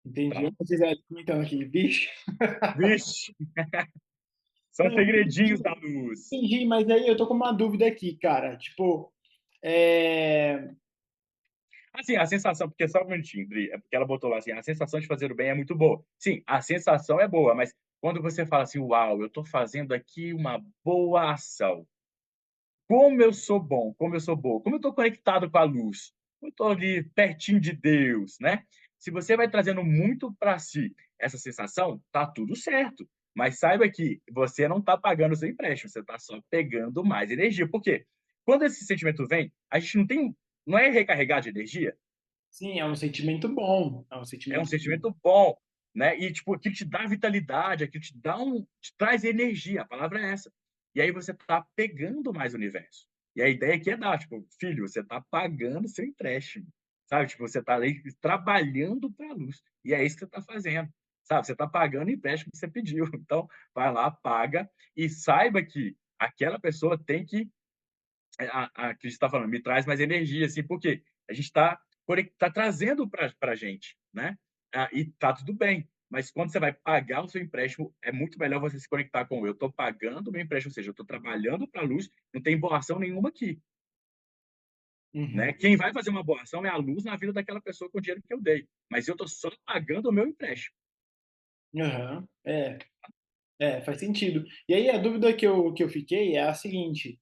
Entendi. tá? Olha a Gisele comentando aqui. Vixe. Vixe, são Não, segredinhos da luz. entendi, mas aí eu tô com uma dúvida aqui, cara. Tipo, é... Assim, a sensação, porque só um minutinho, Dri, é porque ela botou lá assim, a sensação de fazer o bem é muito boa. Sim, a sensação é boa, mas quando você fala assim, uau, eu estou fazendo aqui uma boa ação, como eu sou bom, como eu sou boa, como eu estou conectado com a luz, como eu estou ali pertinho de Deus, né? Se você vai trazendo muito para si essa sensação, tá tudo certo. Mas saiba que você não está pagando o seu empréstimo, você está só pegando mais energia. Por quê? Quando esse sentimento vem, a gente não tem, não é recarregar de energia, sim, é um sentimento bom. É um é um sentimento bom. sentimento bom, né? E tipo, aquilo te dá vitalidade, aquilo te dá te traz energia, a palavra é essa. E aí você tá pegando mais o universo. E a ideia aqui é dar, tipo, filho, você tá pagando seu empréstimo, sabe? Tipo, você tá ali trabalhando para a luz. E é isso que você tá fazendo, sabe? Você tá pagando o empréstimo que você pediu. Então, vai lá, paga e saiba que aquela pessoa tem que que a gente está falando, me traz mais energia, assim, porque a gente está tá trazendo para a gente, né? E tá tudo bem. Mas quando você vai pagar o seu empréstimo, é muito melhor você se conectar com eu estou pagando o meu empréstimo, ou seja, eu estou trabalhando para a luz, não tem boa ação nenhuma aqui, Uhum. né? Quem vai fazer uma boa ação é a luz na vida daquela pessoa com o dinheiro que eu dei, mas eu estou só pagando o meu empréstimo. Aham. É. É, faz sentido. E aí a dúvida que eu fiquei é a seguinte: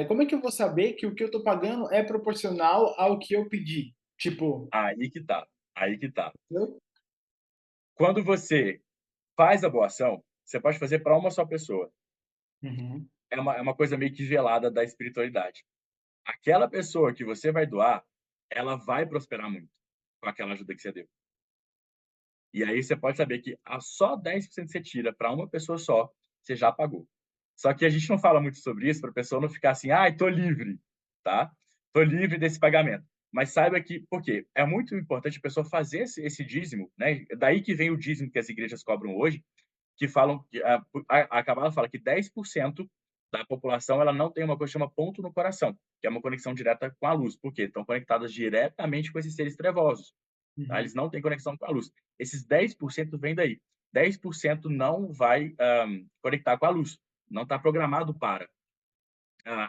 como é que eu vou saber que o que eu estou pagando é proporcional ao que eu pedi? Tipo, Aí que tá, aí que tá. entendeu? Quando você faz a boa ação, você pode fazer para uma só pessoa. Uhum, É uma coisa meio que velada da espiritualidade. Aquela pessoa que você vai doar, ela vai prosperar muito com aquela ajuda que você deu. E aí você pode saber que a só 10% que você tira para uma pessoa só, você já pagou. Só que a gente não fala muito sobre isso para a pessoa não ficar assim, ai, tô livre, tá? Tô livre desse pagamento. Mas saiba que, por quê? É muito importante a pessoa fazer esse dízimo, né? Daí que vem o dízimo que as igrejas cobram hoje, que falam, que a Cabala fala que 10% da população ela não tem uma coisa que chama ponto no coração, que é uma conexão direta com a luz. Por quê? Estão conectadas diretamente com esses seres trevosos. Tá? uhum, Eles não têm conexão com a luz. Esses 10% vem daí. 10% não vai conectar com a luz. Não está programado para.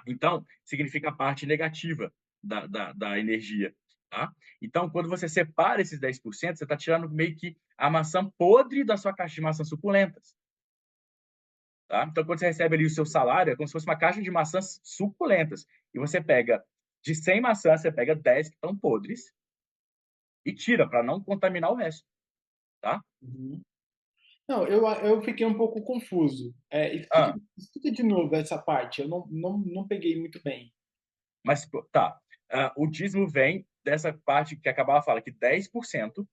Então, significa a parte negativa da energia. Tá? Então, quando você separa esses 10%, você está tirando meio que a maçã podre da sua caixa de maçãs suculentas. Tá? Então, quando você recebe ali o seu salário, é como se fosse uma caixa de maçãs suculentas. E você pega, de 100 maçãs, você pega 10 que estão podres e tira para não contaminar o resto. Tá? uhum. Não, eu fiquei um pouco confuso. Ah, Explica de novo essa parte, eu não peguei muito bem. mas tá. O dízimo vem dessa parte que acabava fala que 10%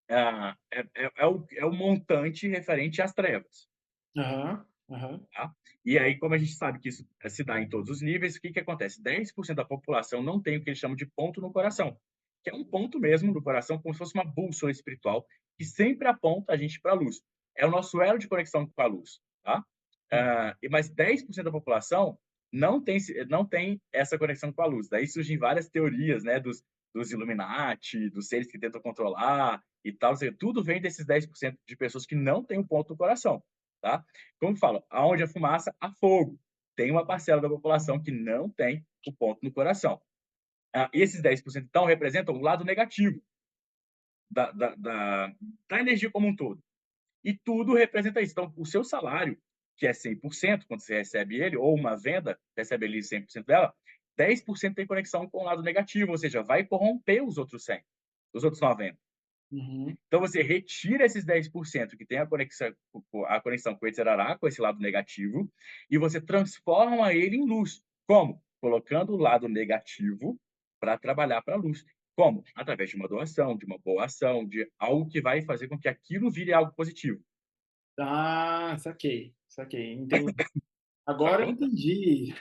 é o montante referente às trevas. Aham, aham, Tá? E aí, como a gente sabe que isso se dá em todos os níveis, o que acontece? 10% da população não tem o que eles chamam de ponto no coração, que é um ponto mesmo no coração, como se fosse uma bússola espiritual, que sempre aponta a gente para a luz. É o nosso elo de conexão com a luz. Tá? Mas 10% da população não tem essa conexão com a luz. Daí surgem várias teorias, né, dos Illuminati, dos seres que tentam controlar e tal. Ou seja, tudo vem desses 10% de pessoas que não têm o ponto no coração. Tá? Como fala, aonde há fumaça, há fogo. Tem uma parcela da população que não tem o ponto no coração. Esses 10% então representam o lado negativo da, da, da, da energia como um todo. E tudo representa isso. Então, o seu salário, que é 100%, quando você recebe ele, ou uma venda, recebe ali 100% dela, 10% tem conexão com o lado negativo, ou seja, vai corromper os outros 100, os outros 90. uhum, Então, você retira esses 10% que tem a conexão com o Etzerará, com esse lado negativo, e você transforma ele em luz. Como? Colocando o lado negativo para trabalhar para a luz. Como? Através de uma doação, de uma boa ação, de algo que vai fazer com que aquilo vire algo positivo. ah, saquei, saquei, entendi. Agora eu Sacou? entendi.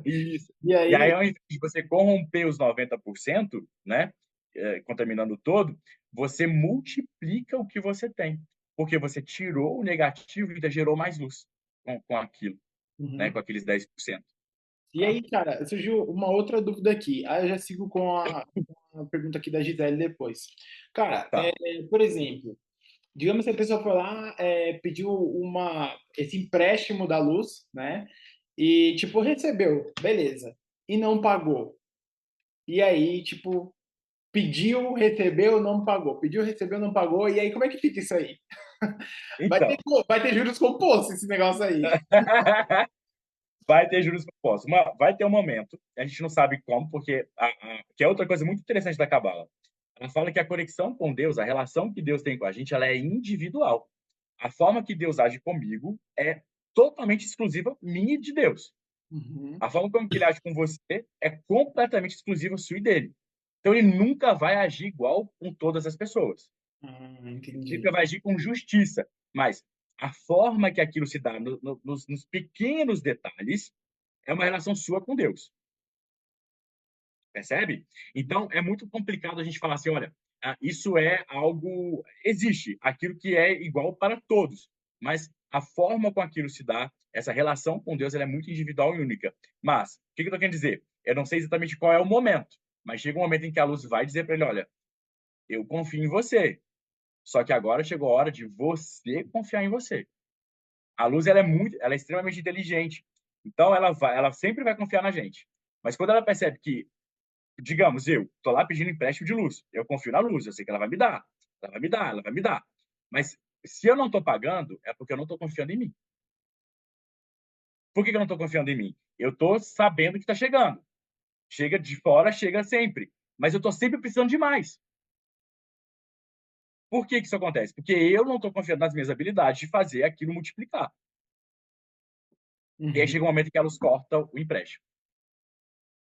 Isso. E E aí, aí, ao invés de você corromper os 90%, né, contaminando todo, você multiplica o que você tem. Porque você tirou o negativo e ainda gerou mais luz com aquilo, né, uhum. com aqueles 10%. E Tá? aí, cara, surgiu uma outra dúvida aqui. Aí eu já sigo com a pergunta aqui da Gisele depois. Cara, Tá. por exemplo, digamos que a pessoa foi lá, pediu esse empréstimo da luz, né? E, tipo, recebeu, beleza. E não pagou. E aí, tipo, pediu, recebeu, não pagou. Pediu, recebeu, não pagou. E aí, como é que fica isso aí? Vai ter, Então, vai ter juros compostos esse negócio aí. vai ter juros compostos. Vai ter um momento, a gente não sabe como, porque que é outra coisa muito interessante da Cabala. Ela fala que a conexão com Deus, a relação que Deus tem com a gente, ela é individual. A forma que Deus age comigo é totalmente exclusiva minha e de Deus. Uhum. A forma como que ele age com você é completamente exclusiva sua e dele. Então ele nunca vai agir igual com todas as pessoas. Ele Entendi. nunca vai agir com justiça. Mas a forma que aquilo se dá nos pequenos detalhes é uma relação sua com Deus. Percebe? Então, é muito complicado a gente falar assim, olha, isso é algo, existe, aquilo que é igual para todos, mas a forma com aquilo se dá, essa relação com Deus, ela é muito individual e única. Mas, o que eu estou querendo dizer? Eu não sei exatamente qual é o momento, mas chega um momento em que a luz vai dizer para ele, olha, eu confio em você, só que agora chegou a hora de você confiar em você. A luz, ela é extremamente inteligente, então ela sempre vai confiar na gente. Mas quando ela percebe que digamos, eu tô lá pedindo empréstimo de luz. Eu confio na luz, eu sei que ela vai me dar. Ela vai me dar, ela vai me dar. Mas Se eu não estou pagando, é porque eu não estou confiando em mim. Por que eu não estou confiando em mim? Eu estou sabendo que está chegando. Chega de fora, chega sempre. Mas eu estou sempre precisando de mais. Por que isso acontece? Porque eu não estou confiando nas minhas habilidades de fazer aquilo multiplicar. E aí Uhum. chega um momento em que elas cortam o empréstimo.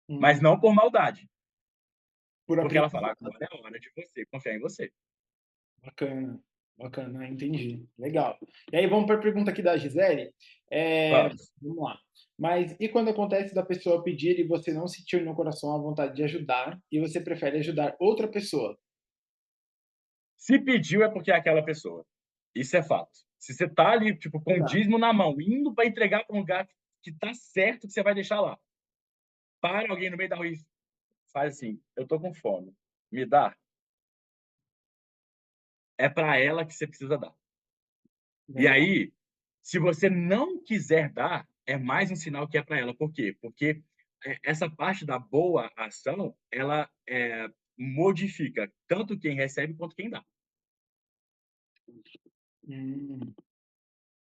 Mas Hum. não por maldade. Por Porque ela fala, aprendizado. agora é a hora de você confiar em você. Bacana, bacana, entendi. Legal. E aí vamos para a pergunta aqui da Gisele. Vamos. Vamos lá. Mas e quando acontece da pessoa pedir e você não sentiu no coração a vontade de ajudar e você prefere ajudar outra pessoa? Se pediu é porque é aquela pessoa. Isso é fato. Se você tá ali, tipo, com o Exato. dízimo na mão, indo para entregar para um lugar que tá certo que você vai deixar lá. Para alguém no meio da rua e faz assim: eu tô com fome, me dá. É para ela que você precisa dar. E Legal. aí, se você não quiser dar, é mais um sinal que é para ela. Por quê? Porque essa parte da boa ação, ela modifica tanto quem recebe quanto quem dá. Hum.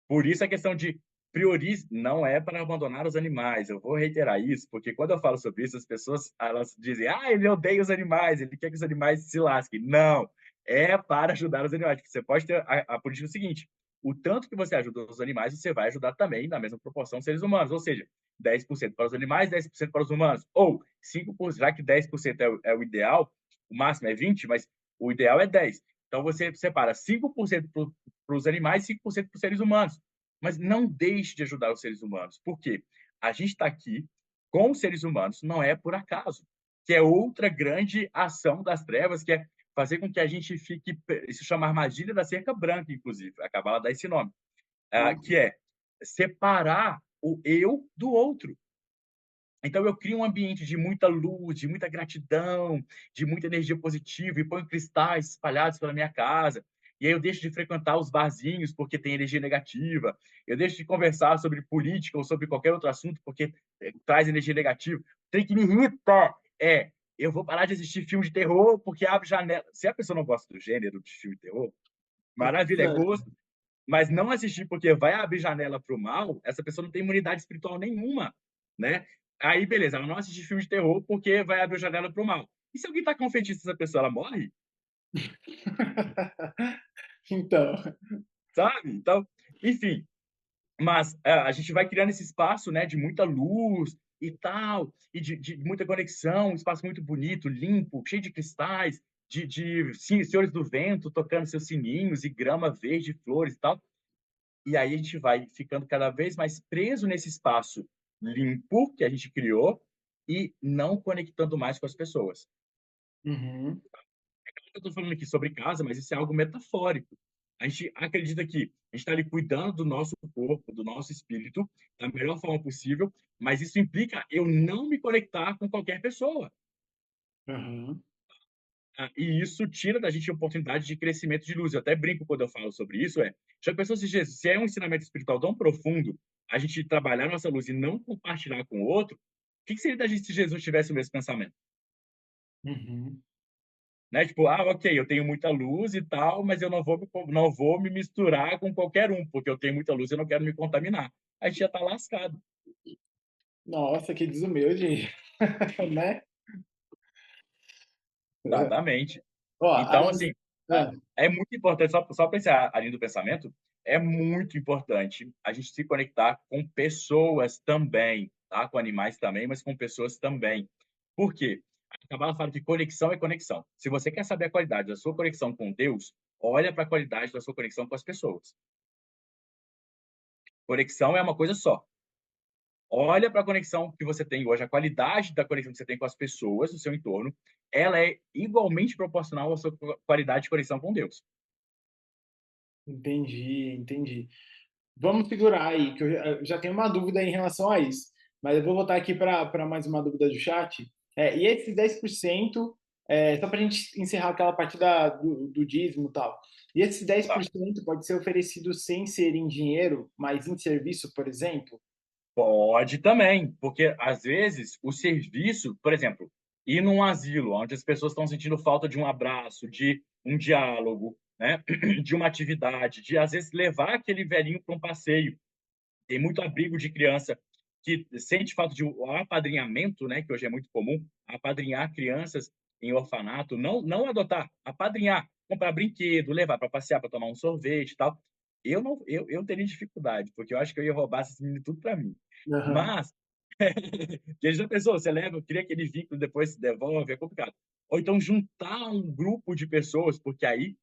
Por isso a questão de priorize não é para abandonar os animais. Eu vou reiterar isso, porque quando eu falo sobre isso, as pessoas elas dizem: "Ah, ele odeia os animais, ele quer que os animais se lasquem". Não, é para ajudar os animais. Você pode ter a política seguinte: o tanto que você ajuda os animais, você vai ajudar também na mesma proporção os seres humanos, ou seja, 10% para os animais, 10% para os humanos, ou 5%, já que 10% é o ideal, o máximo é 20, mas o ideal é 10. Então você separa 5% para os animais, 5% para os seres humanos. Mas não deixe de ajudar os seres humanos. Por quê? A gente está aqui com os seres humanos, não é por acaso. Que é outra grande ação das trevas, que é fazer com que a gente fique. Isso chama armadilha da cerca branca, inclusive. A Cabala dá esse nome. Que Nossa. é separar o eu do outro. Então eu crio um ambiente de muita luz, de muita gratidão, de muita energia positiva e ponho cristais espalhados pela minha casa. E aí eu deixo de frequentar os barzinhos porque tem energia negativa. Eu deixo de conversar sobre política ou sobre qualquer outro assunto porque traz energia negativa. Tem que me irrita eu vou parar de assistir filme de terror porque abre janela. Se a pessoa não gosta do gênero de filme de terror, Tá tudo maravilha, é certo. gosto. Mas não assistir porque vai abrir janela para o mal, essa pessoa não tem imunidade espiritual nenhuma, né? Aí, beleza, ela não assiste filme de terror porque vai abrir janela para o mal. E se alguém tá com feitiço essa pessoa, ela morre? Então, Sabe? Então, enfim. Mas a gente vai criando esse espaço, né, de muita luz e tal, e de muita conexão, um espaço muito bonito, limpo, cheio de cristais, sim, senhores do vento tocando seus sininhos e grama verde, flores e tal. E aí a gente vai ficando cada vez mais preso nesse espaço limpo que a gente criou e não conectando mais com as pessoas. uhum, Eu estou falando aqui sobre casa, mas isso é algo metafórico. A gente acredita que a gente está ali cuidando do nosso corpo, do nosso espírito, da melhor forma possível, mas isso implica eu não me conectar com qualquer pessoa. uhum. E isso tira da gente a oportunidade de crescimento de luz. Eu até brinco quando eu falo sobre isso, já pensou se é um ensinamento espiritual tão profundo, a gente trabalhar nossa luz e não compartilhar com o outro, o que seria da gente se Jesus tivesse o mesmo pensamento? Uhum. Né? Tipo, ok, eu tenho muita luz e tal, mas eu não vou me misturar com qualquer um, porque eu tenho muita luz e eu não quero me contaminar. A gente já está lascado. Nossa, que desumilde, né? Exatamente. Ó, a Então, Gis- assim, ah, é muito importante, só para encerrar a linha do pensamento, é muito importante a gente se conectar com pessoas também, tá? Com animais também, mas com pessoas também. Por quê? A Kabbalah fala que conexão é conexão. Se você quer saber a qualidade da sua conexão com Deus, olha para a qualidade da sua conexão com as pessoas. Conexão é uma coisa só. Olha para a conexão que você tem hoje, a qualidade da conexão que você tem com as pessoas do seu entorno, ela é igualmente proporcional à sua qualidade de conexão com Deus. entendi, entendi. Vamos segurar aí, que eu já tenho uma dúvida em relação a isso. Mas eu vou voltar aqui para mais uma dúvida do chat. E esses 10%, só para a gente encerrar aquela parte do dízimo e tal. E esses dez por Tá? cento pode ser oferecido sem ser em dinheiro, mas em serviço, por exemplo? Pode também, porque às vezes o serviço, por exemplo, ir num asilo onde as pessoas estão sentindo falta de um abraço, de um diálogo, né? De uma atividade, de às vezes levar aquele velhinho para um passeio. Tem muito abrigo de criança que sente falta de um apadrinhamento, né? Que hoje é muito comum, apadrinhar crianças em orfanato, não adotar, apadrinhar, comprar brinquedo, levar para passear, para tomar um sorvete e tal. Eu não, eu teria dificuldade, porque eu acho que eu ia roubar esses meninos tudo para mim. Aham. Mas que já pensou, você leva, cria aquele vínculo, depois se devolve, é complicado. Ou então juntar um grupo de pessoas, porque aí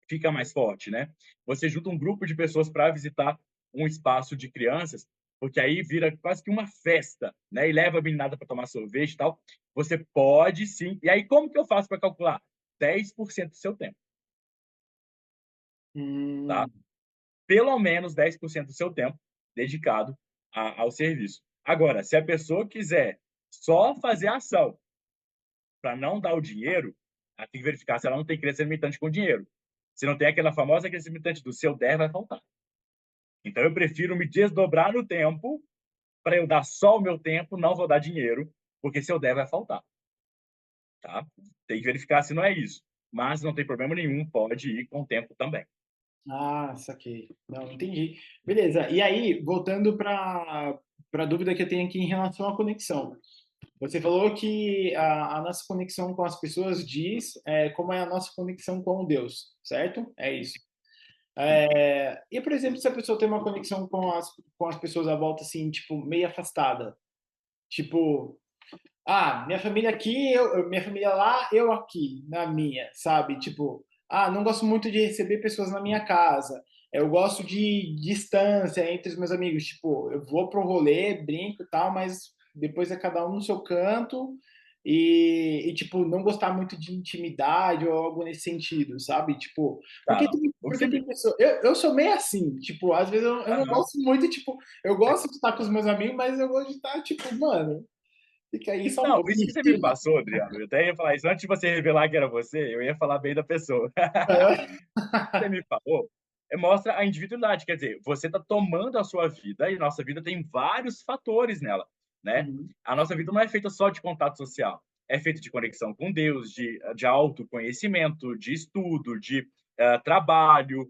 fica mais forte, né? Você junta um grupo de pessoas para visitar um espaço de crianças, porque aí vira quase que uma festa, né? E leva a meninada para tomar sorvete e tal. Você pode sim. E aí, como que eu faço para calcular? 10% do seu tempo, tá? Hum, Pelo menos 10% do seu tempo dedicado ao serviço. Agora, se a pessoa quiser só fazer a ação para não dar o dinheiro, ela tem que verificar se ela não tem crença limitante com dinheiro. Se não tem aquela famosa crença limitante do seu der, vai faltar. Então, eu prefiro me desdobrar no tempo para eu dar só o meu tempo, não vou dar dinheiro, porque se eu der, vai faltar. Tá? Tem que verificar se não é isso. Mas não tem problema nenhum, pode ir com o tempo também. saquei. Não, entendi. Beleza. E aí, voltando para a dúvida que eu tenho aqui em relação à conexão. Você falou que a nossa conexão com as pessoas diz como é a nossa conexão com Deus, certo? É isso. E, por exemplo, se a pessoa tem uma conexão com as pessoas à volta, assim, tipo, meio afastada. Tipo, minha família aqui, minha família lá, eu aqui, na minha, sabe? Tipo, não gosto muito de receber pessoas na minha casa. Eu gosto de distância entre os meus amigos. Tipo, eu vou pro rolê, brinco e tal, mas depois é cada um no seu canto. Tipo, não gostar muito de intimidade ou algo nesse sentido, sabe? Tipo, Tá, não. O que porque você tem me... pessoas. Eu sou meio assim, tipo, às vezes eu não Aham. gosto muito, tipo, eu gosto de estar com os meus amigos, mas eu gosto de estar, tipo, mano. Fica aí só um Não, isso pouquinho. que você me passou, Adriano, eu até ia falar isso antes de você revelar que era você, eu ia falar bem da pessoa. Você me falou, mostra a individualidade, quer dizer, você está tomando a sua vida e nossa vida tem vários fatores nela, né? Uhum. A nossa vida não é feita só de contato social, é feita de conexão com Deus, de autoconhecimento, de estudo, de trabalho,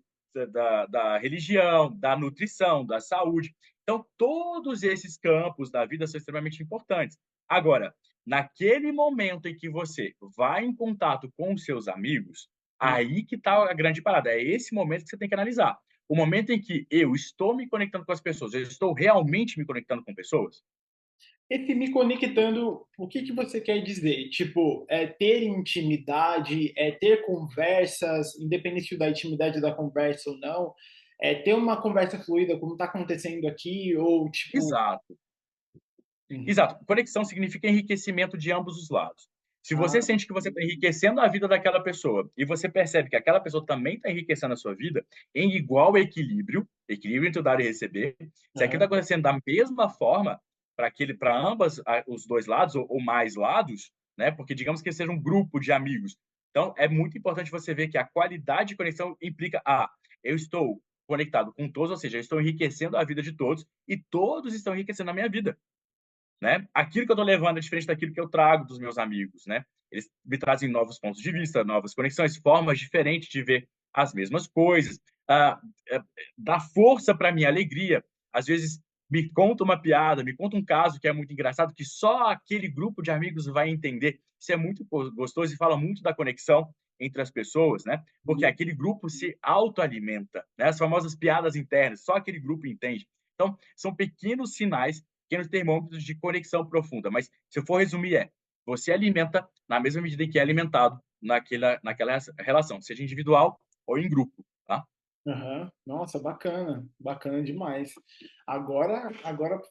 da religião, da nutrição, da saúde. Então, todos esses campos da vida são extremamente importantes. Agora, naquele momento em que você vai em contato com os seus amigos, aí que está a grande parada. É esse momento que você tem que analisar. O momento em que eu estou me conectando com as pessoas, eu estou realmente me conectando com pessoas? Esse me conectando, o que que você quer dizer? Tipo, é ter intimidade, é ter conversas, independente da intimidade da conversa ou não, é ter uma conversa fluida, como está acontecendo aqui, ou tipo. Exato. Uhum. Exato. Conexão significa enriquecimento de ambos os lados. Se você Ah, sente que você está enriquecendo a vida daquela pessoa e você percebe que aquela pessoa também está enriquecendo a sua vida em igual equilíbrio entre o dar e receber, se aquilo está aham. acontecendo da mesma forma para ambas os dois lados ou mais lados, né? Porque digamos que seja um grupo de amigos. Então é muito importante você ver que a qualidade de conexão implica eu estou conectado com todos, ou seja, eu estou enriquecendo a vida de todos e todos estão enriquecendo a minha vida, né? Aquilo que eu estou levando é diferente daquilo que eu trago dos meus amigos, né? Eles me trazem novos pontos de vista, novas conexões, formas diferentes de ver as mesmas coisas, ah, é, dá força para minha alegria. Às vezes me conta uma piada, me conta um caso que é muito engraçado, que só aquele grupo de amigos vai entender. Isso é muito gostoso e fala muito da conexão entre as pessoas, né? Porque aquele grupo se autoalimenta, né? As famosas piadas internas, só aquele grupo entende. Então, são pequenos sinais, pequenos termômetros de conexão profunda. Mas, se eu for resumir, você alimenta na mesma medida em que é alimentado naquela relação, seja individual ou em grupo, tá? Aham. Nossa, bacana, bacana demais. Agora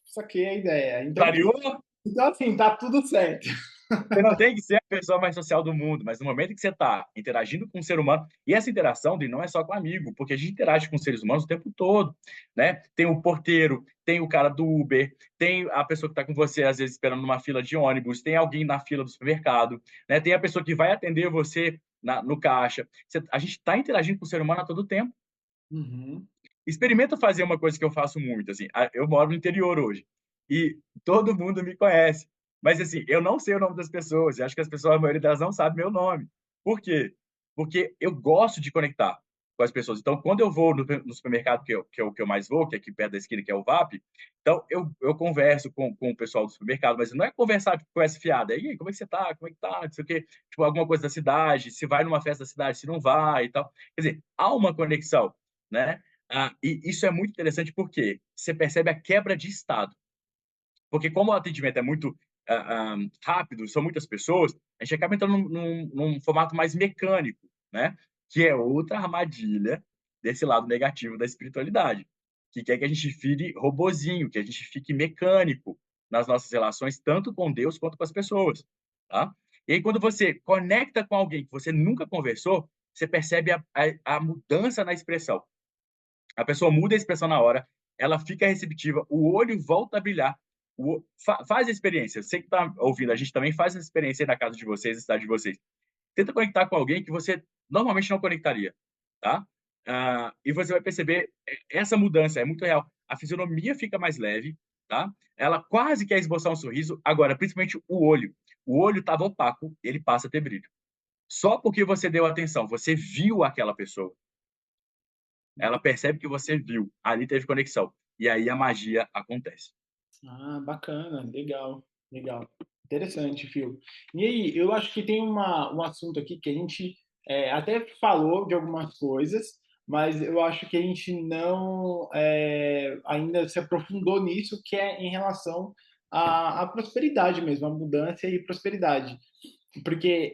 saquei a ideia. Clareou? Então assim, tá tudo certo. Você não tem que ser a pessoa mais social do mundo, mas no momento que você está interagindo com um ser humano, e essa interação não é só com amigo, porque a gente interage com seres humanos o tempo todo, né? Tem o porteiro, tem o cara do Uber, tem a pessoa que está com você, às vezes, esperando numa fila de ônibus, tem alguém na fila do supermercado, né? Tem a pessoa que vai atender você no caixa. A gente está interagindo com o ser humano a todo tempo. Uhum. Experimenta fazer uma coisa que eu faço muito, assim, eu moro no interior hoje, e todo mundo me conhece, mas assim, eu não sei o nome das pessoas, e acho que as pessoas, a maioria delas não sabe meu nome. Por quê? Porque eu gosto de conectar. com as pessoas. Então, quando eu vou no supermercado, que eu mais vou, que é aqui perto da esquina, que é o VAP, então eu converso com o pessoal do supermercado, mas não é conversar tipo, com essa fiada. E aí, como é que você tá? Como é que tá? Não sei o quê. Tipo, alguma coisa da cidade, se vai numa festa da cidade, se não vai e tal. Quer dizer, há uma conexão, né? E isso é muito interessante porque você percebe a quebra de estado. Porque como o atendimento é muito rápido, são muitas pessoas, a gente acaba entrando num formato mais mecânico, né? Que é outra armadilha desse lado negativo da espiritualidade, que quer que a gente vire robozinho, que a gente fique mecânico nas nossas relações, tanto com Deus quanto com as pessoas, tá? E aí, quando você conecta com alguém que você nunca conversou, você percebe a mudança na expressão. A pessoa muda a expressão na hora, ela fica receptiva, o olho volta a brilhar. Faz a experiência. Você que está ouvindo, a gente também faz essa experiência aí na casa de vocês, na cidade de vocês. Tenta conectar com alguém que você normalmente não conectaria, tá? E você vai perceber essa mudança, é muito real. A fisionomia fica mais leve, tá? Ela quase quer esboçar um sorriso, agora, principalmente o olho. O olho estava opaco, ele passa a ter brilho. Só porque você deu atenção, você viu aquela pessoa. Ela percebe que você viu, ali teve conexão. E aí a magia acontece. Ah, bacana, legal, legal. Interessante, Fio. E aí, eu acho que tem um assunto aqui que a gente até falou de algumas coisas, mas eu acho que a gente não ainda se aprofundou nisso, que é em relação à prosperidade mesmo, à mudança e prosperidade. Porque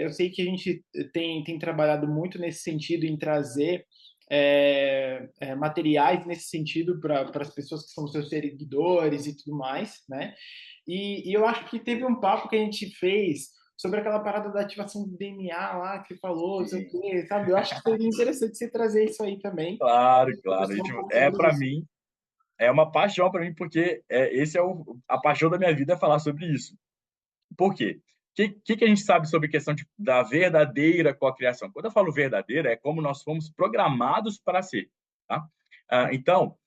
eu sei que a gente tem trabalhado muito nesse sentido, em trazer materiais nesse sentido para as pessoas que são seus seguidores e tudo mais, né? E eu acho que teve um papo que a gente fez sobre aquela parada da ativação do DNA lá que você falou, não sei o Sim. quê, sabe? Eu acho que seria interessante você trazer isso aí também, Claro, para claro. conversar um pouco É sobre para isso. mim, é uma paixão para mim, porque esse é a paixão da minha vida é falar sobre isso. Por quê? O que a gente sabe sobre a questão da verdadeira cocriação? Quando eu falo verdadeira, é como nós fomos programados para ser. Tá? Então,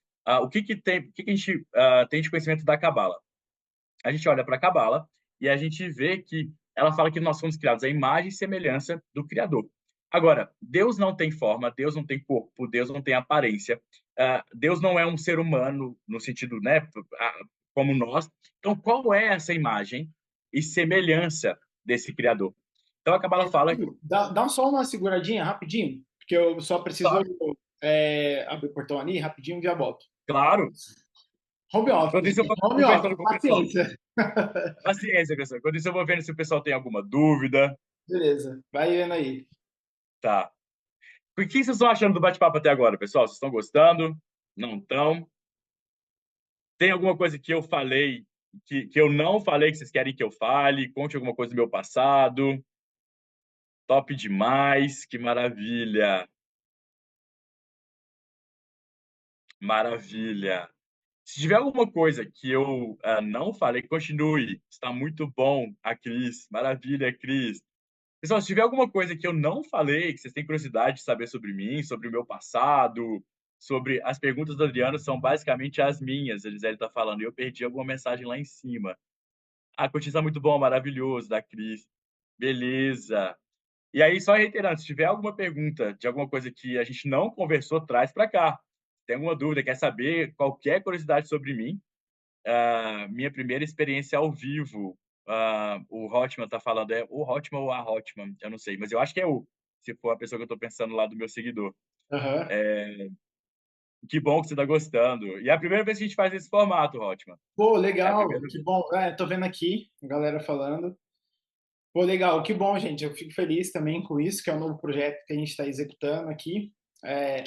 o que a gente tem de conhecimento da Cabala? A gente olha para a Cabala e a gente vê que ela fala que nós fomos criados à imagem e semelhança do Criador. Agora, Deus não tem forma, Deus não tem corpo, Deus não tem aparência, Deus não é um ser humano no sentido, né, como nós. Então, qual é essa imagem e semelhança desse Criador? Então, a Cabala fala, Dá só uma seguradinha rapidinho, porque eu só preciso claro, abrir o portão ali rapidinho e já volto. claro, Home office, quando isso eu gente. vou Home conversando office, com o pessoal. paciência. Paciência, pessoal. Quando isso eu vou vendo se o pessoal tem alguma dúvida. Beleza, vai vendo aí. Tá. O que vocês estão achando do bate-papo até agora, pessoal? Vocês estão gostando? Não estão? Tem alguma coisa que eu falei que eu não falei que vocês querem que eu fale? Conte alguma coisa do meu passado. Top demais, que maravilha. Maravilha. Se tiver alguma coisa que eu não falei, continue. Está muito bom, a Cris. Maravilha, Cris. Pessoal, se tiver alguma coisa que eu não falei, que vocês têm curiosidade de saber sobre mim, sobre o meu passado, sobre as perguntas do Adriano, são basicamente as minhas. A Gisele está falando, e eu perdi alguma mensagem lá em cima. Ah, Cotiza muito bom, maravilhoso, da Cris. Beleza. E aí, só reiterando, se tiver alguma pergunta de alguma coisa que a gente não conversou, traz para cá. Tem alguma dúvida, quer saber qualquer curiosidade sobre mim, minha primeira experiência ao vivo, o Hotman tá falando, é o Hotman ou a Hotman? Eu não sei, mas eu acho que é se for a pessoa que eu tô pensando lá do meu seguidor. Aham. Que bom que você tá gostando. E é a primeira vez que a gente faz esse formato, Hotman. Pô, É a legal, primeira que vez. bom. Tô vendo aqui a galera falando. Pô, legal, que bom, gente. Eu fico feliz também com isso, que é um novo projeto que a gente está executando aqui. É,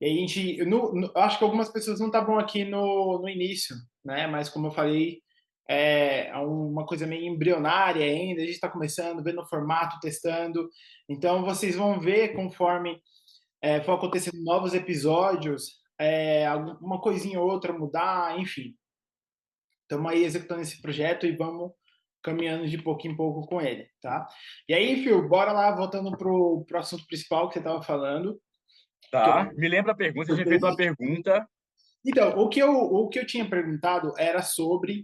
e a gente, eu acho que algumas pessoas não estavam aqui no início, né? Mas como eu falei, é uma coisa meio embrionária ainda. A gente está começando, vendo o formato, testando. Então vocês vão ver conforme for acontecendo novos episódios, alguma coisinha ou outra mudar, enfim. Estamos aí executando esse projeto e vamos caminhando de pouco em pouco com ele, tá? E aí, Phil, bora lá, voltando pro assunto principal que você estava falando. Que Tá. Me lembra a pergunta, você eu tinha feito uma tenho- pergunta. Então, o que eu tinha perguntado era sobre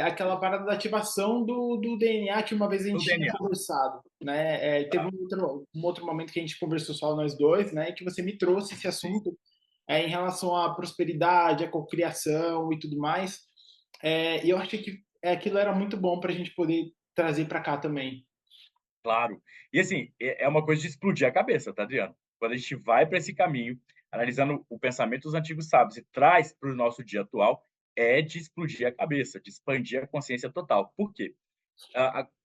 aquela parada da ativação do DNA que uma vez a Do gente tinha DNA. conversado, né? Teve Tá? um outro momento que a gente conversou só nós dois, né? Que você me trouxe esse Sim. assunto em relação à prosperidade, à cocriação e tudo mais. E eu achei que aquilo era muito bom para a gente poder trazer para cá também. Claro. E assim, é uma coisa de explodir a cabeça, tá, Adriano? Quando a gente vai para esse caminho, analisando o pensamento dos antigos sábios e traz para o nosso dia atual, é de explodir a cabeça, de expandir a consciência total. Por quê?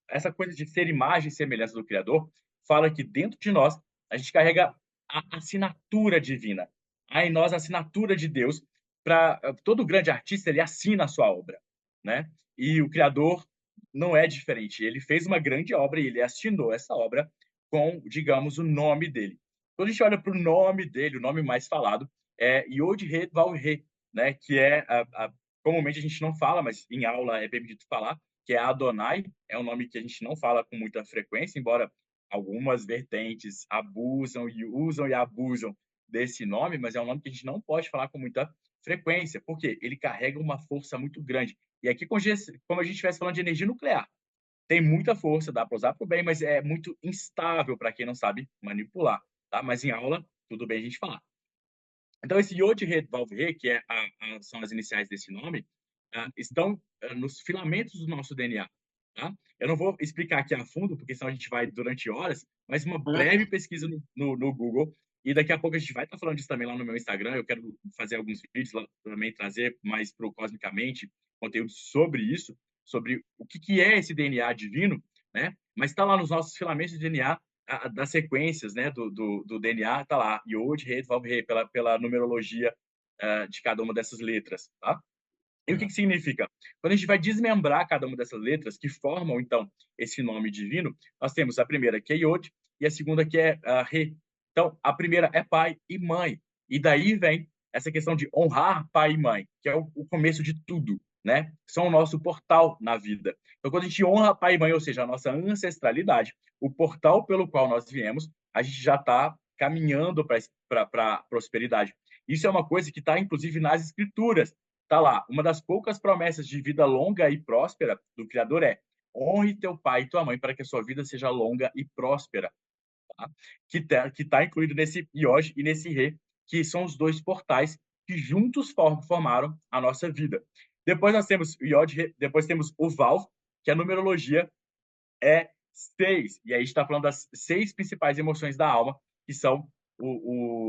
Essa coisa de ser imagem e semelhança do Criador fala que dentro de nós a gente carrega a assinatura divina. Há em nós a assinatura de Deus. Para todo grande artista, ele assina a sua obra, né? E o Criador não é diferente. Ele fez uma grande obra e ele assinou essa obra com, digamos, o nome dele. Quando a gente olha para o nome dele, o nome mais falado é Yod-He-Vav-He, né? Que é comumente a gente não fala, mas em aula é permitido falar, que é Adonai, é um nome que a gente não fala com muita frequência, embora algumas vertentes abusam e usam e abusam desse nome, mas é um nome que a gente não pode falar com muita frequência, porque ele carrega uma força muito grande. E aqui, como a gente estivesse falando de energia nuclear, tem muita força, dá para usar para o bem, mas é muito instável para quem não sabe manipular, tá? Mas em aula, tudo bem a gente falar. Então, esse Yod-He-Vav-He, que são as iniciais desse nome, estão nos filamentos do nosso DNA. Tá? Eu não vou explicar aqui a fundo, porque senão a gente vai durante horas, mas uma Né? breve pesquisa no Google, e daqui a pouco a gente vai estar falando disso também lá no meu Instagram. Eu quero fazer alguns vídeos lá também, trazer mais para o Cosmicamente, conteúdo sobre isso, sobre o que é esse DNA divino, né? Mas está lá nos nossos filamentos de DNA das sequências, né, do DNA, tá lá, Yod, He, Vav, He, pela numerologia de cada uma dessas letras, tá? E o que significa? Quando a gente vai desmembrar cada uma dessas letras que formam, então, esse nome divino, nós temos a primeira que é Yod e a segunda que é He. Então, a primeira é pai e mãe. E daí vem essa questão de honrar pai e mãe, que é o começo de tudo, né? São o nosso portal na vida. Então, quando a gente honra pai e mãe, ou seja, a nossa ancestralidade, o portal pelo qual nós viemos, a gente já está caminhando para a prosperidade. Isso é uma coisa que está, inclusive, nas escrituras. Tá lá, uma das poucas promessas de vida longa e próspera do Criador é: honre teu pai e tua mãe para que a sua vida seja longa e próspera. Tá? Que tá incluído nesse Ioj e nesse Re, que são os dois portais que juntos formaram a nossa vida. Depois nós temos o Ioj, depois temos o Val, que a numerologia é 6. E aí a gente está falando das 6 principais emoções da alma, que são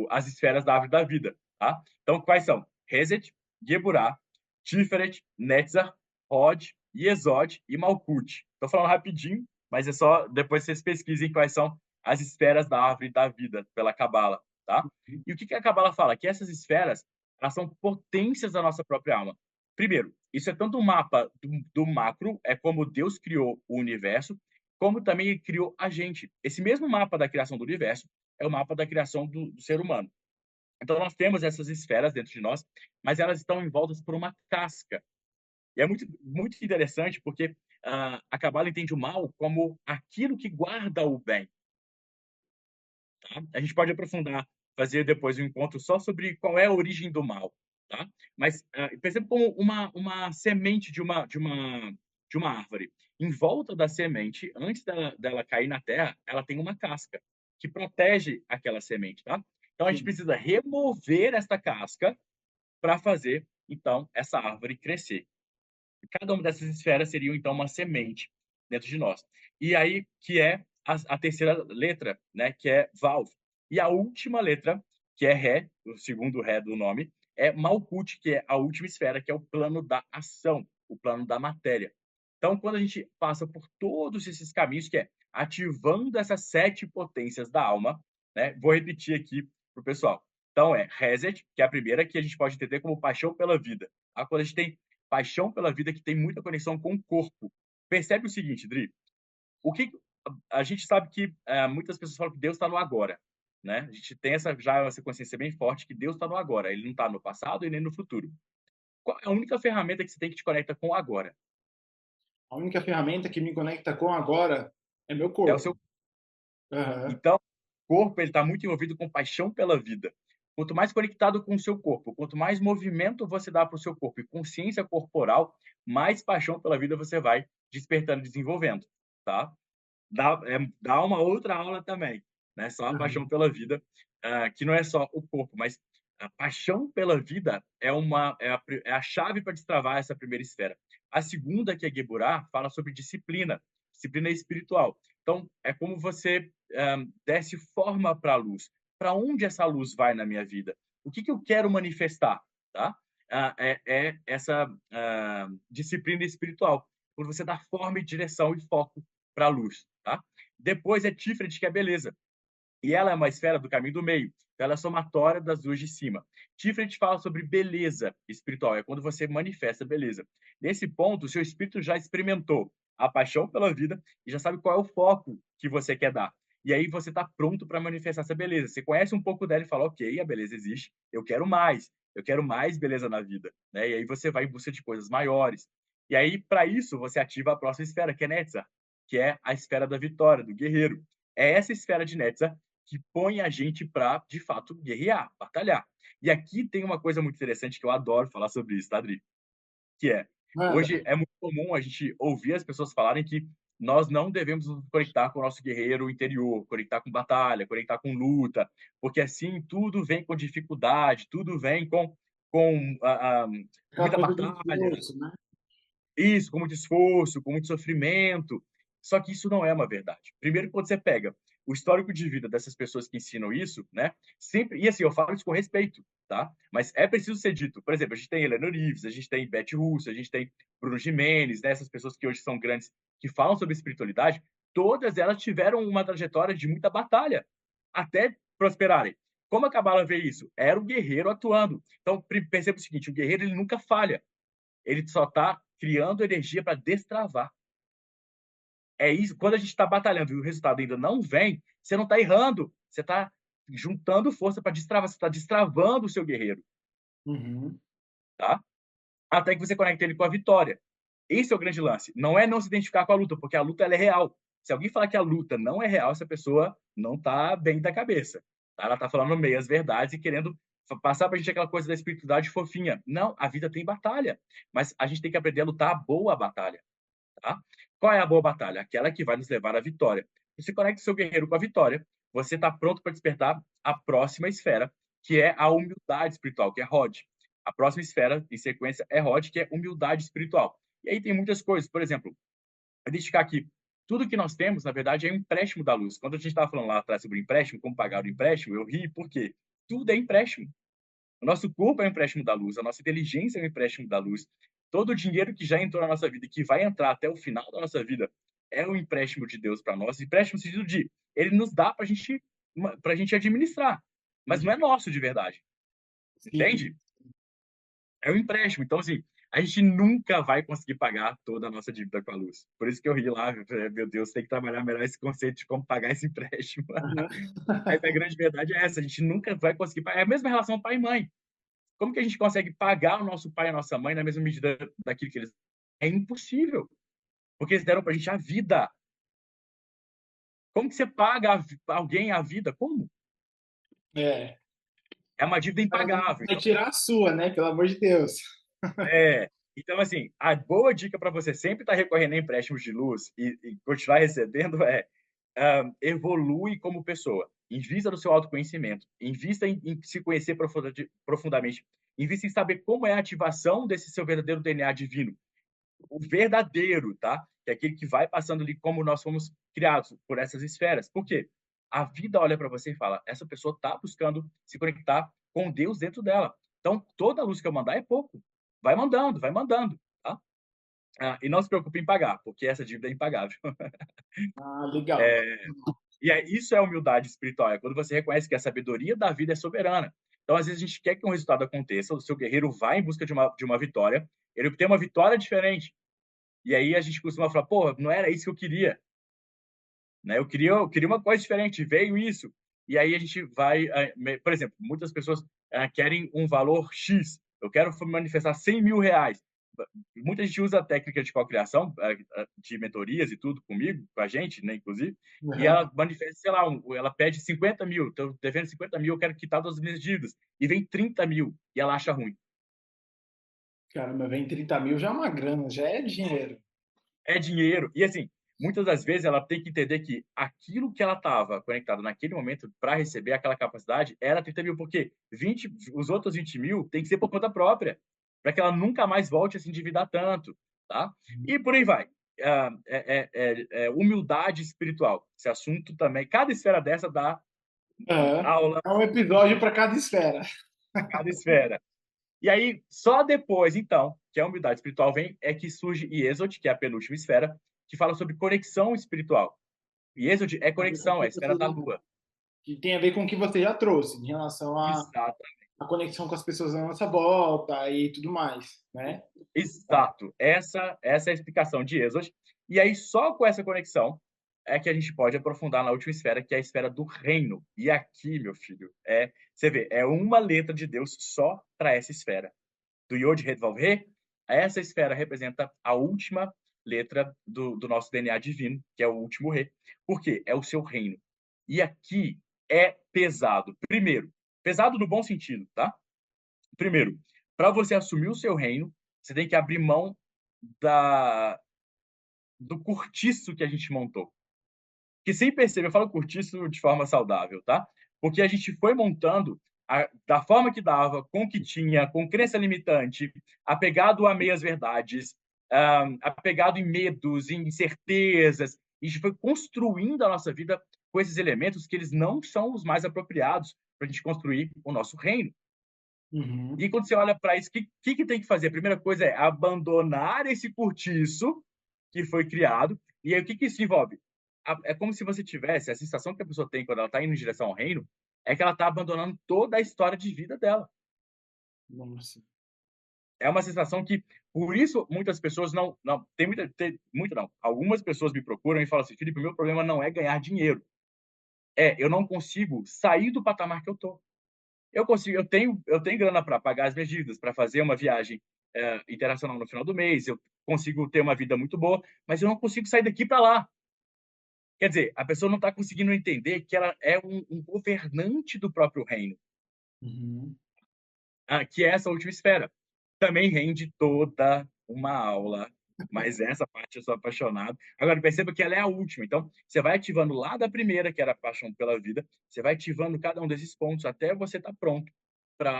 as esferas da árvore da vida. Tá? Então, quais são? Reset, Geburah, Tiferet, Netzach, Hod, Yesod e Malkut. Estou falando rapidinho, mas é só depois vocês pesquisem quais são as esferas da árvore da vida pela Cabala. Tá? E o que a Cabala fala? Que essas esferas elas são potências da nossa própria alma. Primeiro, isso é tanto um mapa do macro, é como Deus criou o universo, como também criou a gente. Esse mesmo mapa da criação do universo é o mapa da criação do ser humano. Então, nós temos essas esferas dentro de nós, mas elas estão envoltas por uma casca. E é muito, muito interessante porque a Cabala entende o mal como aquilo que guarda o bem. Tá? A gente pode aprofundar, fazer depois um encontro só sobre qual é a origem do mal. Tá? Mas perceba como uma semente de uma árvore. Em volta da semente, antes dela cair na terra, ela tem uma casca que protege aquela semente. Tá? Então a gente Sim. precisa remover essa casca para fazer, então, essa árvore crescer. Cada uma dessas esferas seria, então, uma semente dentro de nós. E aí, que é a terceira letra, né, que é Valve. E a última letra, que é Ré, o segundo Ré do nome, é Malkuth, que é a última esfera, que é o plano da ação, o plano da matéria. Então, quando a gente passa por todos esses caminhos, que é ativando essas 7 potências da alma, né, vou repetir aqui para o pessoal. Então, é Reset, que é a primeira, que a gente pode entender como paixão pela vida. Tá? Quando a gente tem paixão pela vida que tem muita conexão com o corpo. Percebe o seguinte, Dri, o que a gente sabe que muitas pessoas falam que Deus está no agora, né? A gente tem essa consciência bem forte que Deus está no agora, ele não está no passado e nem no futuro. Qual é a única ferramenta que você tem que te conecta com o agora? A única ferramenta que me conecta com agora é meu É o corpo. seu. Aham. Então, o corpo ele está muito envolvido com paixão pela vida. Quanto mais conectado com o seu corpo, quanto mais movimento você dá para o seu corpo e consciência corporal, mais paixão pela vida você vai despertando e desenvolvendo, tá? Dá uma outra aula também, né? Só a paixão Uhum. pela vida, que não é só o corpo, mas a paixão pela vida é a chave para destravar essa primeira esfera. A segunda, que é Geburah, fala sobre disciplina, disciplina espiritual. Então, é como você desse forma para a luz. Para onde essa luz vai na minha vida? O que eu quero manifestar? Tá? É essa disciplina espiritual, quando você dá forma e direção e foco para a luz. Tá? Depois é Tiferet, que é beleza. E ela é uma esfera do caminho do meio. Então, ela é somatória das duas de cima. Tiferet fala sobre beleza espiritual. É quando você manifesta beleza. Nesse ponto, o seu espírito já experimentou a paixão pela vida e já sabe qual é o foco que você quer dar. E aí você está pronto para manifestar essa beleza. Você conhece um pouco dela e fala, ok, a beleza existe, eu quero mais beleza na vida. Né? E aí você vai em busca de coisas maiores. E aí, para isso, você ativa a próxima esfera, que é Netzar, que é a esfera da vitória, do guerreiro. É essa esfera de Netzar que põe a gente para, de fato, guerrear, batalhar. E aqui tem uma coisa muito interessante que eu adoro falar sobre isso, tá, Adri? Que é, Manda. hoje é muito comum a gente ouvir as pessoas falarem que nós não devemos nos conectar com o nosso guerreiro interior, conectar com batalha, conectar com luta, porque assim tudo vem com dificuldade, tudo vem com Aquela muita coisa do batalha, esforço, né? isso, com muito esforço, com muito sofrimento. Só que isso não é uma verdade. Primeiro, quando você pega o histórico de vida dessas pessoas que ensinam isso, né? Sempre, e assim, eu falo isso com respeito, tá? Mas é preciso ser dito. Por exemplo, a gente tem Helena Nives, a gente tem Beth Russo, a gente tem Bruno Gimenez, né? Essas pessoas que hoje são grandes, que falam sobre espiritualidade, todas elas tiveram uma trajetória de muita batalha até prosperarem. Como a Cabala vê isso? Era o guerreiro atuando. Então, perceba o seguinte, o guerreiro ele nunca falha, ele só está criando energia para destravar. É isso. Quando a gente está batalhando e o resultado ainda não vem, você não está errando. Você está juntando força para destravar. Você está destravando o seu guerreiro, Uhum. tá? Até que você conecta ele com a vitória. Esse é o grande lance. Não é não se identificar com a luta, porque a luta ela é real. Se alguém falar que a luta não é real, essa pessoa não está bem da cabeça. Tá? Ela está falando meias verdades e querendo passar para a gente aquela coisa da espiritualidade fofinha. Não, a vida tem batalha, mas a gente tem que aprender a lutar a boa batalha. Tá? Qual é a boa batalha? Aquela que vai nos levar à vitória. Você conecta o seu guerreiro com a vitória, você está pronto para despertar a próxima esfera, que é a humildade espiritual, que é Rod. A próxima esfera, em sequência, é Rod, que é humildade espiritual. E aí tem muitas coisas. Por exemplo, identificar que tudo que nós temos, na verdade, é um empréstimo da luz. Quando a gente estava falando lá atrás sobre empréstimo, como pagar o empréstimo, eu ri porque tudo é empréstimo. O nosso corpo é um empréstimo da luz, a nossa inteligência é um empréstimo da luz. Todo o dinheiro que já entrou na nossa vida e que vai entrar até o final da nossa vida é um empréstimo de Deus para nós. Empréstimo no sentido de ele nos dá para a gente administrar, mas não é nosso de verdade, Sim. entende? É um empréstimo. Então, assim, a gente nunca vai conseguir pagar toda a nossa dívida com a luz. Por isso que eu ri lá, meu Deus, tem que trabalhar melhor esse conceito de como pagar esse empréstimo. Uhum. Mas a grande verdade é essa, a gente nunca vai conseguir pagar. É a mesma relação pai e mãe. Como que a gente consegue pagar o nosso pai e a nossa mãe na mesma medida daquilo que eles... É impossível, porque eles deram pra gente a vida. Como que você paga alguém a vida? Como? É. É uma dívida Mas não impagável. vai Então, tirar a sua, né? Pelo amor de Deus. então assim, a boa dica para você sempre estar recorrendo a empréstimos de luz e continuar recebendo é evolui como pessoa. Invista no seu autoconhecimento. Invista em se conhecer profundamente. Invista em saber como é a ativação desse seu verdadeiro DNA divino. O verdadeiro, tá? Que é aquele que vai passando ali como nós fomos criados por essas esferas. Por quê? A vida olha para você e fala: essa pessoa está buscando se conectar com Deus dentro dela. Então, toda a luz que eu mandar é pouco. Vai mandando, tá? E não se preocupe em pagar, porque essa dívida é impagável. Ah, legal. Isso é humildade espiritual, é quando você reconhece que a sabedoria da vida é soberana. Então, às vezes, a gente quer que um resultado aconteça, o seu guerreiro vai em busca de uma vitória, ele tem uma vitória diferente. E aí a gente costuma falar, pô, não era isso que eu queria, né? Eu queria uma coisa diferente, veio isso. E aí a gente vai, por exemplo, muitas pessoas querem um valor X. Eu quero manifestar 100 mil reais. muita gente usa a técnica de cocriação, de mentorias e tudo comigo, com a gente, né, inclusive, e Uhum. ela manifesta, sei lá, ela pede 50 mil, estou devendo 50 mil, eu quero quitar todas as minhas dívidas, e vem 30 mil, e ela acha ruim. Caramba, vem 30 mil já é uma grana, já é dinheiro. É dinheiro. E assim, muitas das vezes ela tem que entender que aquilo que ela estava conectada naquele momento para receber aquela capacidade era 30 mil, porque 20, os outros 20 mil tem que ser por conta própria, para que ela nunca mais volte a se endividar tanto, tá? E por aí vai. Humildade espiritual. Esse assunto também, cada esfera dessa dá Aham. aula, É um episódio para cada esfera. cada esfera. E aí, só depois, então, que a humildade espiritual vem, é que surge Iesod, que é a penúltima esfera, que fala sobre conexão espiritual. Iesod é A ver com o conexão, é que a esfera você da já, lua. que tem a ver com o que você já trouxe, em relação Exato. à conexão com as pessoas à nossa volta e tudo mais, né? Exato. Essa é a explicação de Iesod. E aí, só com essa conexão, é que a gente pode aprofundar na última esfera, que é a esfera do reino. E aqui, meu filho, você vê, é uma letra de Deus só para essa esfera. Do Yod, He, Vav, He, essa esfera representa a última letra do nosso DNA divino, que é o último Re. Por quê? É o seu reino. E aqui é pesado. Primeiro, pesado no bom sentido, tá? Primeiro, para você assumir o seu reino, você tem que abrir mão da, do cortiço que a gente montou. Que sem perceber, eu falo cortiço de forma saudável, tá? Porque a gente foi montando da forma que dava, com o que tinha, com crença limitante, apegado a meias verdades, apegado em medos, em incertezas. E a gente foi construindo a nossa vida com esses elementos que eles não são os mais apropriados para a gente construir o nosso reino. Uhum. E quando você olha para isso, o que tem que fazer? A primeira coisa é abandonar esse cortiço que foi criado. E aí, o que isso envolve? É como se você tivesse, a sensação que a pessoa tem quando ela está indo em direção ao reino, é que ela está abandonando toda a história de vida dela. Nossa. É uma sensação que, por isso, muitas pessoas não muito não. Algumas pessoas me procuram e falam assim, Felipe, o meu problema não é ganhar dinheiro. Eu não consigo sair do patamar que eu tô. Eu tenho grana para pagar as minhas dívidas, para fazer uma viagem internacional no final do mês, eu consigo ter uma vida muito boa, mas eu não consigo sair daqui para lá. Quer dizer, a pessoa não está conseguindo entender que ela é um governante do próprio reino, Uhum. que é essa última esfera. Também rende toda uma aula, mas essa parte eu sou apaixonado. Agora, perceba que ela é a última, então você vai ativando lá da primeira, que era a paixão pela vida, você vai ativando cada um desses pontos até você estar pronto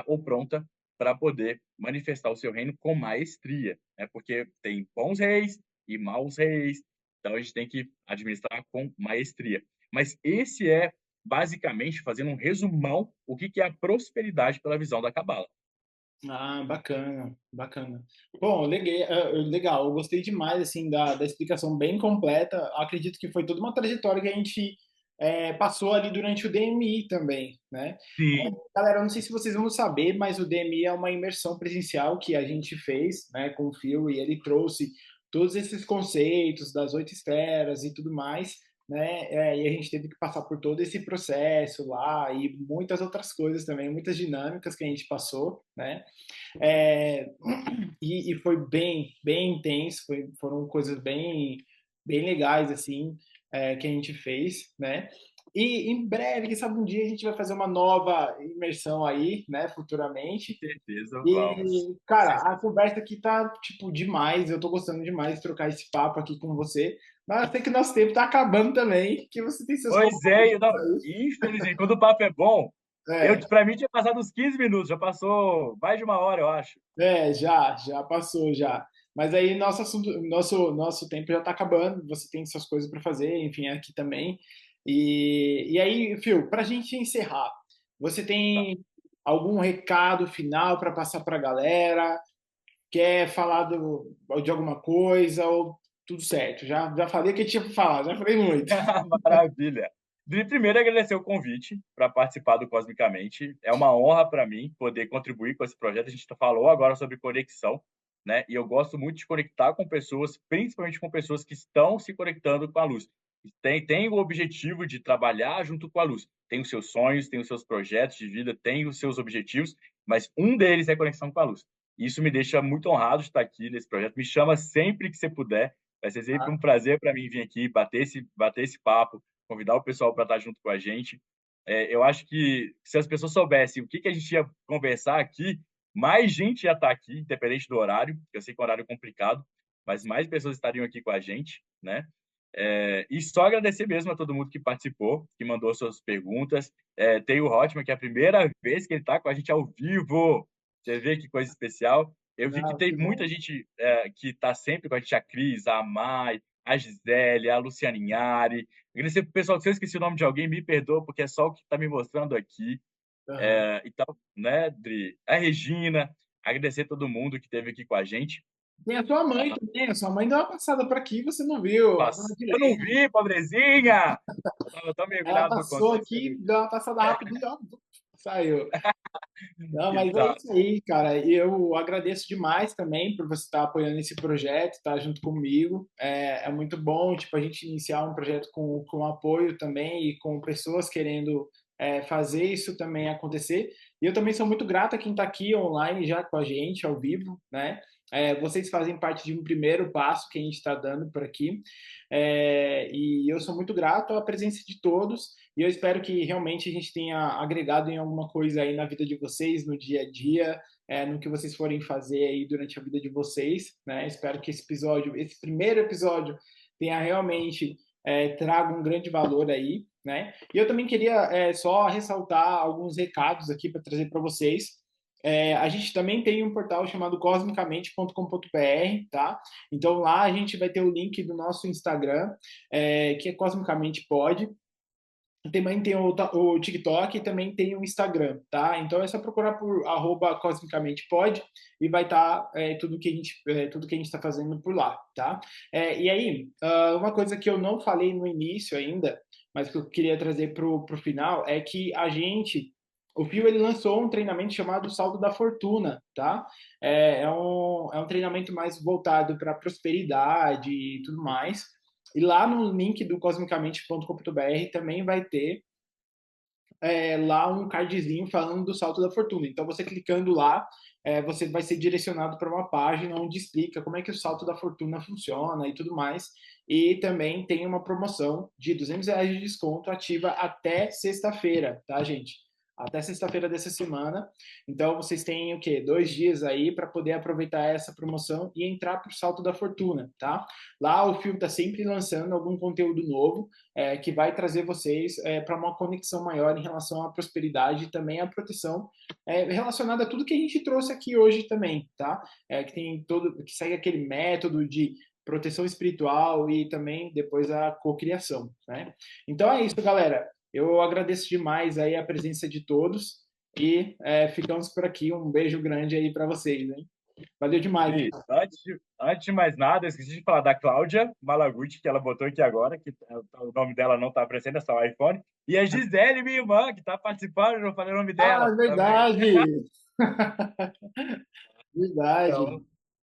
ou pronta para poder manifestar o seu reino com maestria, né? Porque tem bons reis e maus reis, então a gente tem que administrar com maestria. Mas esse é basicamente, fazendo um resumão, o que é a prosperidade pela visão da Cabala. Ah, bacana, bacana. Bom, legal, eu gostei demais assim da explicação bem completa. Acredito que foi toda uma trajetória que a gente passou ali durante o DMI também, né? Sim. Galera, eu não sei se vocês vão saber, mas o DMI é uma imersão presencial que a gente fez, né, com o Phil, e ele trouxe todos esses conceitos das 8 esferas e tudo mais, né? E a gente teve que passar por todo esse processo lá e muitas outras coisas também, muitas dinâmicas que a gente passou, né? É, e foi bem intenso, foram coisas bem legais, assim, que a gente fez, né? E em breve, quem sabe um dia a gente vai fazer uma nova imersão aí, né, futuramente. Certeza, vamos. E, cara, a conversa aqui tá, tipo, demais. Eu tô gostando demais de trocar esse papo aqui com você. Mas sei que nosso tempo tá acabando também, que você tem seus Pois é, compromissos não, aí. infelizmente, quando o papo é bom, É, para mim tinha passado uns 15 minutos, já passou mais de uma hora, eu acho. já passou já. Mas aí nosso tempo já está acabando. Você tem suas coisas para fazer, enfim, aqui também. E aí, Phil, para a gente encerrar, você Tá. tem algum recado final para passar para a galera? Quer falar de alguma coisa ou tudo certo? Já falei o que tinha para falar, já falei muito. Maravilha. Primeiro, agradecer o convite para participar do Cosmicamente. É uma honra para mim poder contribuir com esse projeto. A gente falou agora sobre conexão, né? E eu gosto muito de conectar com pessoas, principalmente com pessoas que estão se conectando com a luz. Tem o objetivo de trabalhar junto com a luz. Tem os seus sonhos, tem os seus projetos de vida, tem os seus objetivos, mas um deles é conexão com a luz. Isso me deixa muito honrado de estar aqui nesse projeto. Me chama sempre que você puder. Vai ser sempre Tá? um prazer para mim vir aqui, bater esse papo, convidar o pessoal para estar junto com a gente. Eu acho que se as pessoas soubessem o que que a gente ia conversar aqui, mais gente ia estar aqui, independente do horário, porque eu sei que é um horário complicado, mas mais pessoas estariam aqui com a gente, né? E só agradecer mesmo a todo mundo que participou, que mandou suas perguntas. Tem o Hotman, que é a primeira vez que ele está com a gente ao vivo. Você vê que coisa especial. Eu vi que Não, tem que muita bom. gente que está sempre com a gente, a Cris, a Mai, a Gisele, a Luciane Inhari. Agradecer pro pessoal, se eu esqueci o nome de alguém, me perdoa, porque é só o que está me mostrando aqui. Aham. Então, né, Dri? A Regina, agradecer todo mundo que esteve aqui com a gente. Tem a sua mãe Tá? também. A sua mãe deu uma passada por aqui, você não viu? A dona Eu não Dilene. vi, pobrezinha! Eu tava tão Ela mergulhado no passou contexto que eu não aqui, vi. deu uma passada rápida e ó, saiu. Não, mas é Exato. isso aí, cara. E eu agradeço demais também por você estar apoiando esse projeto, estar junto comigo. É muito bom, tipo, a gente iniciar um projeto com apoio também e com pessoas querendo fazer isso também acontecer. E eu também sou muito grato a quem está aqui online já com a gente, ao vivo, né? Vocês fazem parte de um primeiro passo que a gente está dando por aqui. E eu sou muito grato à presença de todos. E eu espero que realmente a gente tenha agregado em alguma coisa aí na vida de vocês, no dia a dia, no que vocês forem fazer aí durante a vida de vocês, né? Espero que esse episódio, esse primeiro episódio, tenha realmente traga um grande valor aí, né? E eu também queria só ressaltar alguns recados aqui para trazer para vocês. A gente também tem um portal chamado cosmicamente.com.br, tá? Então lá a gente vai ter o link do nosso Instagram, que é Cosmicamente Pod. Também tem o TikTok e também tem o Instagram, tá? Então é só procurar por @cosmicamente_pod e vai estar tudo que a gente está fazendo por lá, tá? E aí, uma coisa que eu não falei no início ainda, mas que eu queria trazer pro final, é que o Pio ele lançou um treinamento chamado Salto da Fortuna, tá? É um treinamento mais voltado para prosperidade e tudo mais. E lá no link do cosmicamente.com.br também vai ter lá um cardzinho falando do salto da fortuna. Então, você clicando lá, você vai ser direcionado para uma página onde explica como é que o salto da fortuna funciona e tudo mais. E também tem uma promoção de R$ 200 de desconto ativa até sexta-feira, tá, gente? Até sexta-feira dessa semana. Então, vocês têm o quê? 2 dias aí para poder aproveitar essa promoção e entrar para o salto da fortuna, tá? Lá o Fio está sempre lançando algum conteúdo novo que vai trazer vocês para uma conexão maior em relação à prosperidade e também à proteção relacionada a tudo que a gente trouxe aqui hoje também, tá? Que segue aquele método de proteção espiritual e também depois a cocriação, né? Então é isso, galera. Eu agradeço demais aí a presença de todos e ficamos por aqui. Um beijo grande aí para vocês, hein? Valeu demais. Cris, antes de mais nada, eu esqueci de falar da Cláudia Malaguti, que ela botou aqui agora, que o nome dela não está aparecendo, é só o iPhone. E a Gisele, minha irmã, que está participando, eu não falei o nome Ah, dela também. verdade! Verdade. Então, é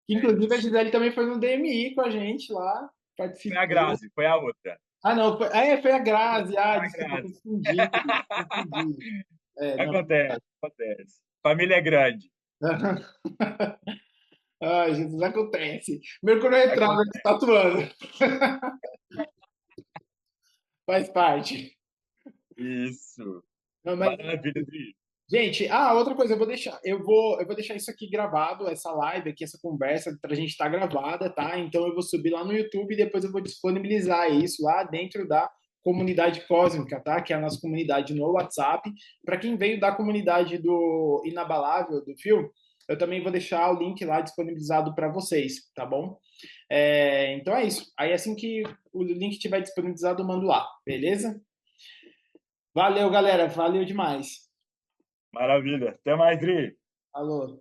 Inclusive, a isso. Gisele também foi no DMI com a gente lá, Foi a participou. Grazi, foi a outra. Ah, não, foi a Grazi. Ah, Foi a desculpa, Grazi. confundi. Confundi. Não. Acontece, acontece. Família é grande. Ai, Jesus, acontece. Mercúrio retrógrado Acontece. está atuando. Faz parte. Isso. Não, mas Maravilha, Dri. gente, outra coisa, eu vou deixar isso aqui gravado, essa live aqui, essa conversa, pra gente estar gravada, tá? Então eu vou subir lá no YouTube e depois eu vou disponibilizar isso lá dentro da comunidade cósmica, tá? Que é a nossa comunidade no WhatsApp. Para quem veio da comunidade do Inabalável, do Fio, eu também vou deixar o link lá disponibilizado para vocês, tá bom? Então é isso. Aí assim que o link estiver disponibilizado, eu mando lá, beleza? Valeu, galera. Valeu demais. Maravilha. Até mais, Dri. Alô.